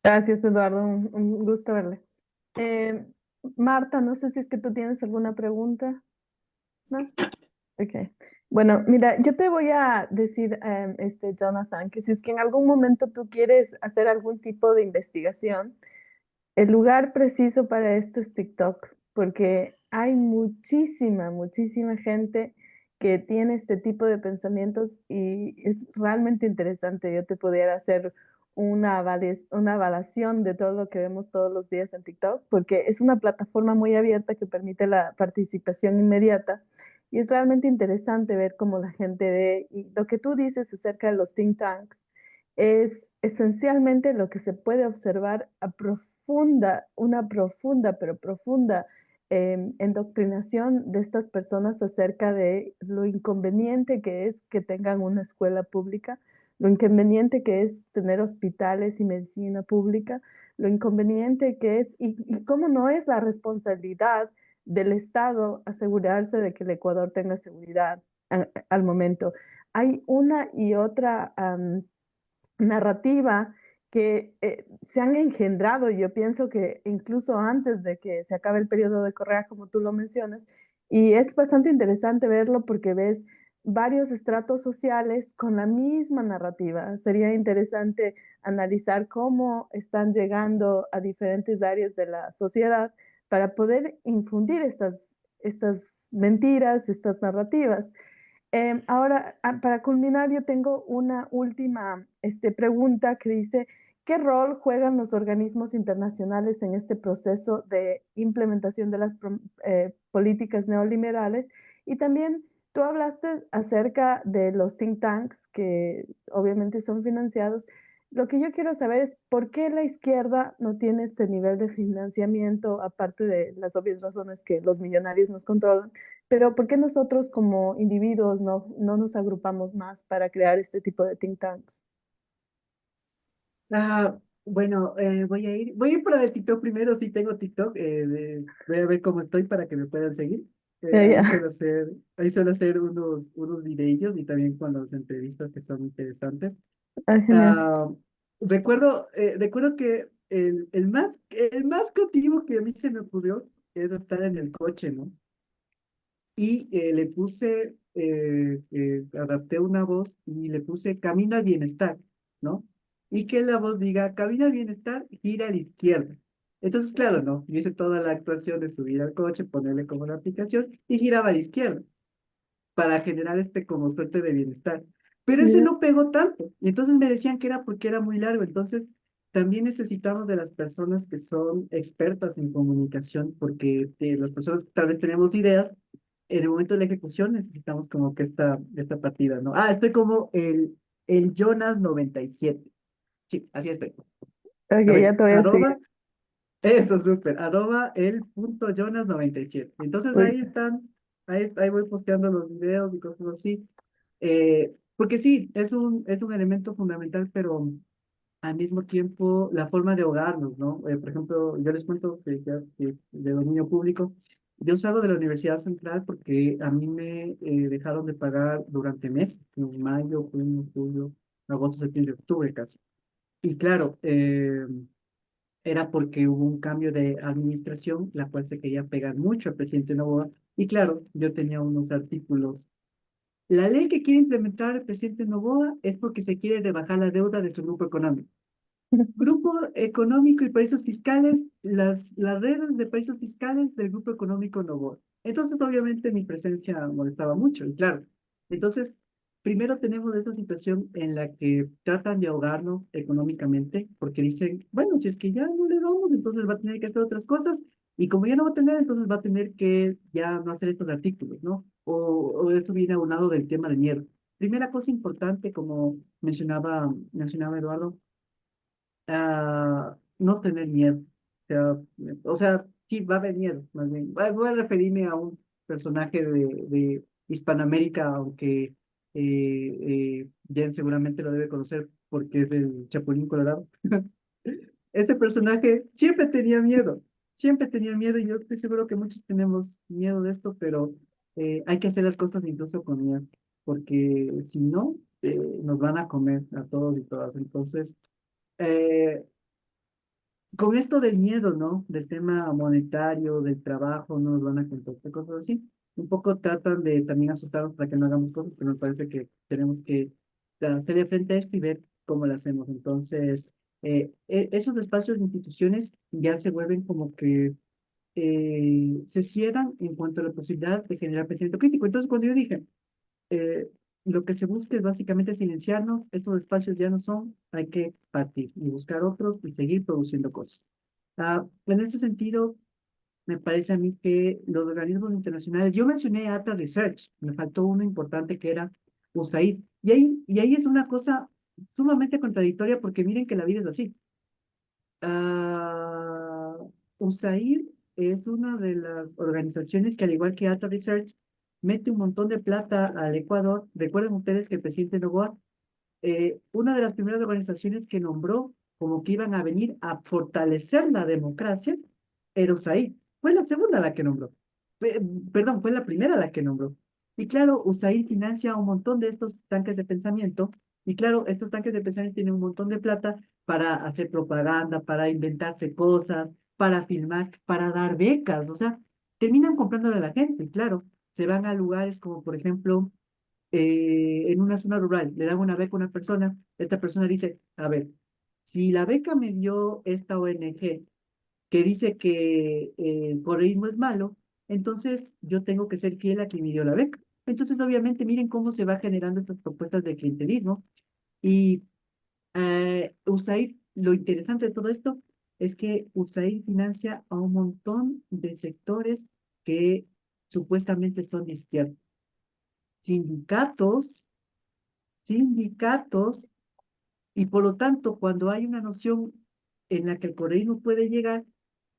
Speaker 3: Gracias, Eduardo. Un gusto verle. Marta, no sé si es que tú tienes alguna pregunta. ¿No? Ok. Bueno, mira, yo te voy a decir, Jonathan, que si es que en algún momento tú quieres hacer algún tipo de investigación, el lugar preciso para esto es TikTok, porque hay muchísima gente que tiene este tipo de pensamientos y es realmente interesante. Yo te pudiera hacer una evaluación de todo lo que vemos todos los días en TikTok, porque es una plataforma muy abierta que permite la participación inmediata y es realmente interesante ver cómo la gente ve. Y lo que tú dices acerca de los think tanks es esencialmente lo que se puede observar una profunda endoctrinación de estas personas acerca de lo inconveniente que es que tengan una escuela pública, lo inconveniente que es tener hospitales y medicina pública, lo inconveniente que es y cómo no es la responsabilidad del Estado asegurarse de que el Ecuador tenga seguridad al momento. Hay una y otra narrativa que se han engendrado, yo pienso que incluso antes de que se acabe el periodo de Correa, como tú lo mencionas, y es bastante interesante verlo porque ves varios estratos sociales con la misma narrativa. Sería interesante analizar cómo están llegando a diferentes áreas de la sociedad para poder infundir estas mentiras, estas narrativas. Ahora, para culminar, yo tengo una última pregunta que dice, ¿qué rol juegan los organismos internacionales en este proceso de implementación de las políticas neoliberales? Y también tú hablaste acerca de los think tanks que obviamente son financiados. Lo que yo quiero saber es por qué la izquierda no tiene este nivel de financiamiento, aparte de las obvias razones que los millonarios nos controlan, pero ¿por qué nosotros como individuos no nos agrupamos más para crear este tipo de think tanks?
Speaker 2: Bueno, voy a ir por el TikTok primero, sí tengo TikTok, voy a ver cómo estoy para que me puedan seguir.
Speaker 3: Ya.
Speaker 2: Ahí suelo hacer unos videillos y también con las entrevistas que son interesantes.
Speaker 3: Ah, genial.
Speaker 2: Ah, recuerdo que el más creativo que a mí se me ocurrió es estar en el coche, ¿no? Y le puse, adapté una voz y le puse camina al bienestar, ¿no? Y que la voz diga, camina al bienestar, gira a la izquierda. Entonces, claro, ¿no? Yo hice toda la actuación de subir al coche, ponerle como la aplicación y giraba a la izquierda para generar como suerte de bienestar. Pero ese
Speaker 3: Ya.
Speaker 2: no pegó tanto. Y entonces me decían que era porque era muy largo. Entonces, también necesitamos de las personas que son expertas en comunicación, porque las personas que tal vez tenemos ideas, en el momento de la ejecución necesitamos como que esta partida, ¿no? Estoy como el Jonas 97. Sí, así estoy.
Speaker 3: Ok,
Speaker 2: A
Speaker 3: ya
Speaker 2: ver,
Speaker 3: te voy a seguir.
Speaker 2: eso, súper, @el punto Jonas 97. Entonces
Speaker 3: Uy,
Speaker 2: ahí están, ahí voy posteando los videos y cosas así. Porque sí, es un elemento fundamental, pero al mismo tiempo la forma de ahogarnos, ¿no? Por ejemplo, yo les cuento que de dominio público, yo he usado de la Universidad Central porque a mí me dejaron de pagar durante meses, en mayo, junio, julio, agosto, septiembre, octubre casi. Y claro, era porque hubo un cambio de administración, la cual se quería pegar mucho al presidente Noboa. Y claro, yo tenía unos artículos. La ley que quiere implementar el presidente Noboa es porque se quiere rebajar la deuda de su grupo económico. Grupo económico y paraísos fiscales, las redes de paraísos fiscales del grupo económico Novoa. Entonces, obviamente, mi presencia molestaba mucho, y claro. Entonces, primero tenemos esta situación en la que tratan de ahogarnos económicamente, porque dicen, bueno, si es que ya no le damos, entonces va a tener que hacer otras cosas, y como ya no va a tener, entonces va a tener que ya no hacer estos artículos, ¿no? O esto viene aunado del tema del miedo. Primera cosa importante, como mencionaba Eduardo, no tener miedo. O sea, sí, va a haber miedo, más bien. Voy a referirme a un personaje de Hispanoamérica, aunque Jen seguramente lo debe conocer porque es el Chapulín Colorado. Este personaje siempre tenía miedo y yo estoy seguro que muchos tenemos miedo de esto, pero hay que hacer las cosas incluso con miedo, porque si no, nos van a comer a todos y todas. Entonces, eh, con esto del miedo, ¿no? Del tema monetario, del trabajo, no nos van a contar cosas así. Un poco tratan de también asustarnos para que no hagamos cosas, pero me parece que tenemos que hacerle frente a esto y ver cómo lo hacemos. Entonces, esos espacios de instituciones ya se vuelven como que se cierran en cuanto a la posibilidad de generar pensamiento crítico. Entonces, cuando yo dije, eh, lo que se busca es básicamente silenciarnos, estos espacios ya no son, hay que partir y buscar otros y seguir produciendo cosas. En ese sentido, me parece a mí que los organismos internacionales, yo mencioné Atlas Research, me faltó uno importante que era USAID, y ahí es una cosa sumamente contradictoria porque miren que la vida es así. Ah, USAID es una de las organizaciones que, al igual que Atlas Research, mete un montón de plata al Ecuador. Recuerden ustedes que el presidente Noboa, una de las primeras organizaciones que nombró como que iban a venir a fortalecer la democracia era USAID. Fue la segunda la que nombró. Pe- Perdón, fue la primera la que nombró. Y claro, USAID financia un montón de estos tanques de pensamiento. Y claro, estos tanques de pensamiento tienen un montón de plata para hacer propaganda, para inventarse cosas, para filmar, para dar becas. O sea, terminan comprándole a la gente. Claro, se van a lugares como, por ejemplo, en una zona rural, le dan una beca a una persona, esta persona dice, a ver, si la beca me dio esta ONG que dice que el correísmo es malo, entonces yo tengo que ser fiel a quien me dio la beca. Entonces, obviamente, miren cómo se va generando estas propuestas de clientelismo. Y USAID, lo interesante de todo esto es que USAID financia a un montón de sectores que supuestamente son de izquierda. Sindicatos, sindicatos, y por lo tanto, cuando hay una noción en la que el correísmo puede llegar,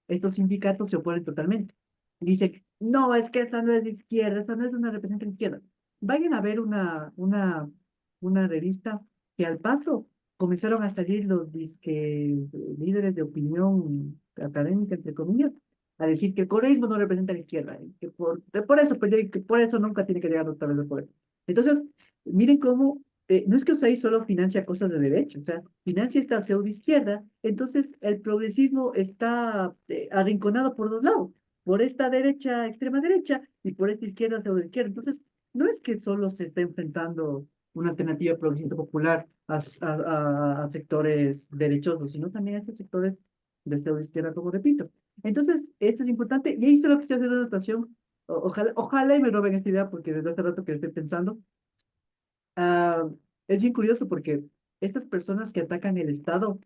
Speaker 2: estos sindicatos se oponen totalmente. Dice, no, es que esa no es de izquierda, esa no es una representante de izquierda. Vayan a ver una revista que al paso comenzaron a salir los disque líderes de opinión académica, entre comillas, a decir que el correísmo no representa a la izquierda, y que por eso peleó y que por eso nunca tiene que llegar otra vez al poder. Entonces, miren cómo no es que USAID solo financia cosas de derecha, o sea, financia esta pseudo izquierda, entonces el progresismo está arrinconado por dos lados, por esta derecha, extrema derecha, y por esta izquierda, pseudo izquierda. Entonces, no es que solo se está enfrentando una alternativa progresista popular a sectores derechosos, sino también a estos sectores de pseudo izquierda, como repito. Entonces, esto es importante, y ahí es lo que se hace de la adaptación. Ojalá y me roben esta idea, porque desde hace rato que estoy pensando. Ah, es bien curioso porque estas personas que atacan el Estado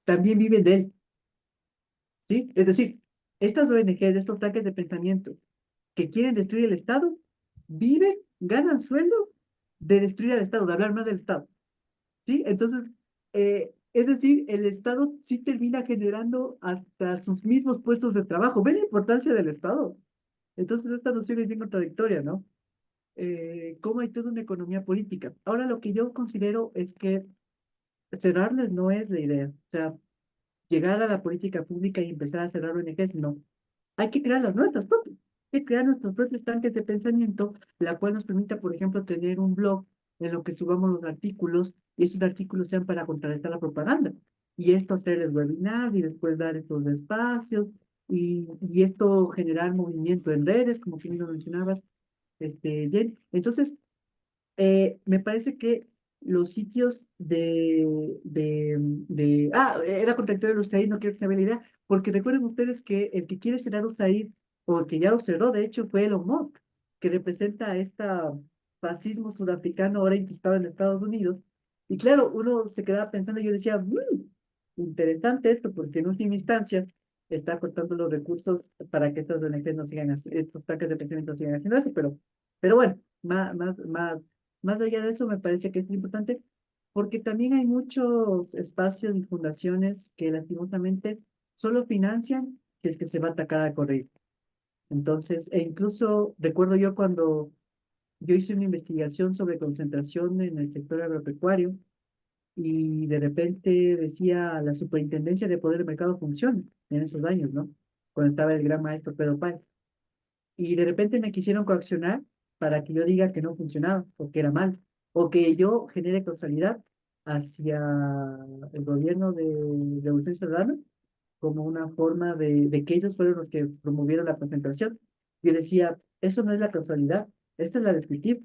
Speaker 2: también viven de él, ¿sí? Es decir, estas ONGs, estos tanques de pensamiento que quieren destruir el Estado, viven, ganan sueldos de destruir al Estado, de hablar más del Estado, ¿sí? Entonces, es decir, el Estado sí termina generando hasta sus mismos puestos de trabajo. ¿Ven la importancia del Estado? Entonces, esta noción es bien contradictoria, ¿no? Cómo hay toda una economía política. Ahora, lo que yo considero es que cerrarles no es la idea. O sea, llegar a la política pública y empezar a cerrar ONGs, no. Hay que crear las nuestras propias. Hay que crear nuestros propios tanques de pensamiento, la cual nos permita, por ejemplo, tener un blog en lo que subamos los artículos y esos artículos sean para contrarrestar la propaganda. Y esto hacerles webinars y después dar estos espacios y esto generar movimiento en redes, como tú mismo mencionabas, Jen. Entonces, me parece que los sitios era contradictorio el USAID, no quiero que se me la idea, porque recuerden ustedes que el que quiere cerrar USAID, o el que ya lo cerró, de hecho, fue Elon Musk, que representa a este fascismo sudafricano ahora inquistado en Estados Unidos. Y claro, uno se quedaba pensando, y yo decía, interesante esto, porque en última instancia está cortando los recursos para que estas ONGs no sigan, estos ataques de pensamiento no sigan haciendo eso, pero bueno, más allá de eso, me parece que es importante porque también hay muchos espacios y fundaciones que lastimosamente solo financian si es que se va a atacar a correr. Entonces, e incluso recuerdo yo cuando yo hice una investigación sobre concentración en el sector agropecuario y de repente decía la Superintendencia de Poder de Mercado funciona en esos años, ¿no? Cuando estaba el gran maestro Pedro Páez. Y de repente me quisieron coaccionar para que yo diga que no funcionaba, porque era mal, o que yo genere causalidad hacia el gobierno de Revolución Ciudadana como una forma de que ellos fueron los que promovieron la concentración. Yo decía, eso no es la causalidad, esta es la descriptiva.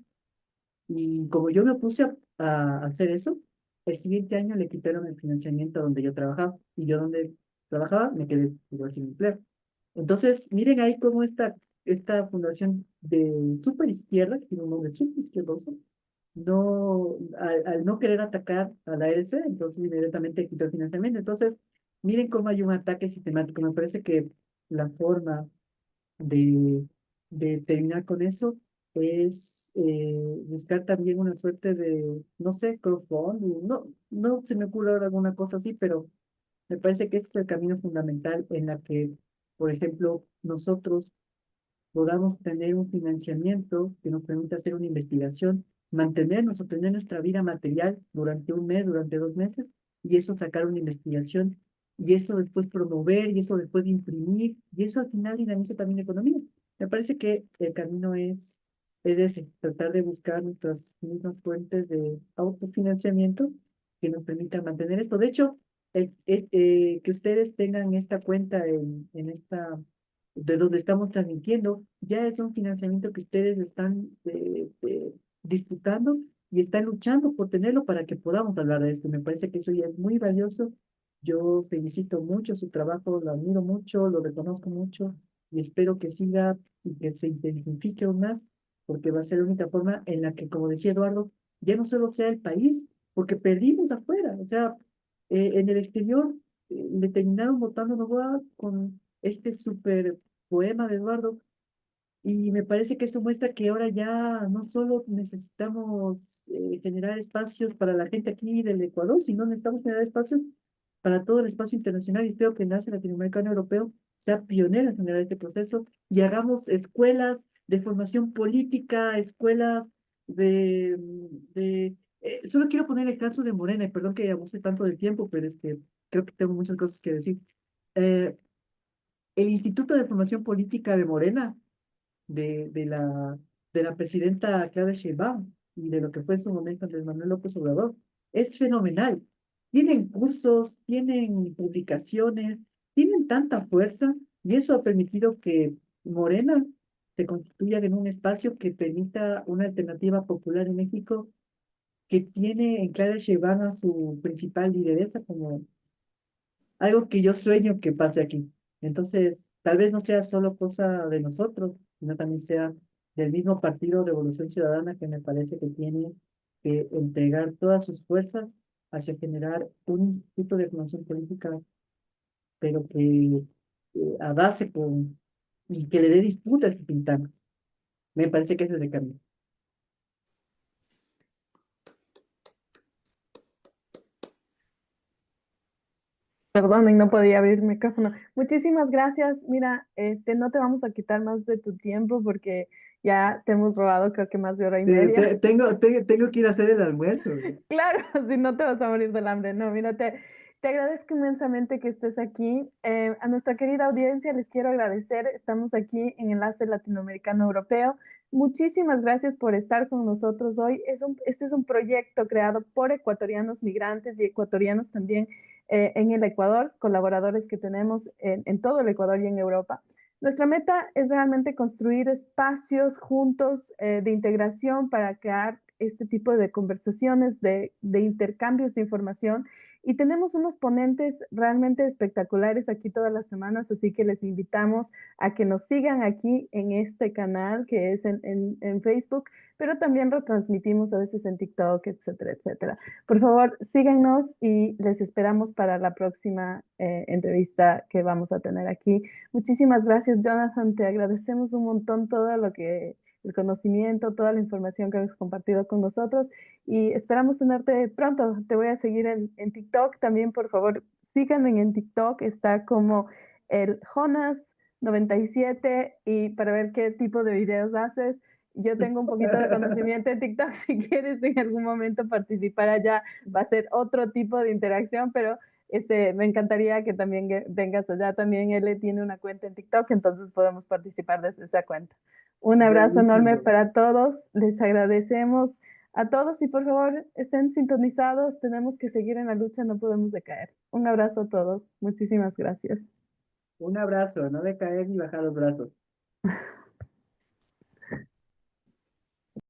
Speaker 2: Y como yo me opuse a hacer eso, el siguiente año le quitaron el financiamiento donde yo trabajaba, y yo donde trabajaba me quedé igual sin empleo. Entonces, miren ahí cómo esta fundación de super izquierda, que tiene un nombre súper izquierdoso, no, al no querer atacar a la ALC, entonces inmediatamente quitó el financiamiento. Entonces, miren cómo hay un ataque sistemático. Me parece que la forma de, de terminar con eso es buscar también una suerte de, no sé, crowdfunding. No se me ocurre ahora alguna cosa así, pero me parece que ese es el camino fundamental en la que, por ejemplo, nosotros podamos tener un financiamiento que nos permita hacer una investigación, mantenernos o tener nuestra vida material durante un mes, durante 2 meses, y eso sacar una investigación, y eso después promover, y eso después imprimir, y eso al final dinamiza también la economía. Me parece que el camino es ese, tratar de buscar nuestras mismas fuentes de autofinanciamiento que nos permitan mantener esto. De hecho, que ustedes tengan esta cuenta en esta de donde estamos transmitiendo, ya es un financiamiento que ustedes están disputando y están luchando por tenerlo para que podamos hablar de esto. Me parece que eso ya es muy valioso. Yo felicito mucho su trabajo, lo admiro mucho, lo reconozco mucho y espero que siga y que se intensifique aún más porque va a ser la única forma en la que, como decía Eduardo, ya no solo sea el país, porque perdimos afuera, o sea, en el exterior le terminaron votando Noboa con este super poema de Eduardo, y me parece que eso muestra que ahora ya no solo necesitamos generar espacios para la gente aquí del Ecuador, sino necesitamos generar espacios para todo el espacio internacional. Y espero que NACE Latinoamericano Europeo sea pionero en generar este proceso y hagamos escuelas de formación política, escuelas solo quiero poner el caso de Morena, y perdón que abuse tanto del tiempo, pero es que creo que tengo muchas cosas que decir. Eh, el Instituto de Formación Política de Morena de, de la, de la presidenta Claudia Sheinbaum y de lo que fue en su momento Andrés Manuel López Obrador. Es fenomenal. Tienen cursos, tienen publicaciones, tienen tanta fuerza y eso ha permitido que Morena se constituya en un espacio que permita una alternativa popular en México que tiene en Claudia Sheinbaum a su principal lideresa como algo que yo sueño que pase aquí. Entonces, tal vez no sea solo cosa de nosotros, sino también sea del mismo Partido de Evolución Ciudadana que me parece que tiene que entregar todas sus fuerzas hacia generar un instituto de formación política, pero que abrace con y que le dé disputa a este pintana. Me parece que ese es el camino.
Speaker 3: Perdonen, no podía abrir el micrófono. Muchísimas gracias. Mira, no te vamos a quitar más de tu tiempo porque ya te hemos robado creo que más de hora y media.
Speaker 2: Tengo que ir a hacer el almuerzo.
Speaker 3: Claro, si no te vas a morir del hambre. No, mira, te agradezco inmensamente que estés aquí. A nuestra querida audiencia les quiero agradecer. Estamos aquí en Enlace Latinoamericano Europeo. Muchísimas gracias por estar con nosotros hoy. Este es un proyecto creado por ecuatorianos migrantes y ecuatorianos también en el Ecuador, colaboradores que tenemos en todo el Ecuador y en Europa. Nuestra meta es realmente construir espacios juntos de integración para crear este tipo de conversaciones, de intercambios de información. Y tenemos unos ponentes realmente espectaculares aquí todas las semanas, así que les invitamos a que nos sigan aquí en este canal que es en Facebook, pero también retransmitimos a veces en TikTok, etcétera, etcétera. Por favor, síganos y les esperamos para la próxima entrevista que vamos a tener aquí. Muchísimas gracias, Jonathan. Te agradecemos un montón todo lo que el conocimiento, toda la información que has compartido con nosotros y esperamos tenerte pronto. Te voy a seguir en TikTok también, por favor, síganme en TikTok, está como el Jonas97 y para ver qué tipo de videos haces. Yo tengo un poquito de conocimiento en TikTok, si quieres en algún momento participar allá, va a ser otro tipo de interacción, pero me encantaría que también vengas allá. También él tiene una cuenta en TikTok, entonces podemos participar desde esa cuenta. Un abrazo enorme
Speaker 2: Buenísimo.
Speaker 3: para todos. Les agradecemos a todos y por favor estén sintonizados. Tenemos que seguir en la lucha, no podemos decaer. Un abrazo a todos. Muchísimas gracias.
Speaker 2: Un abrazo, no de caer ni bajar los brazos.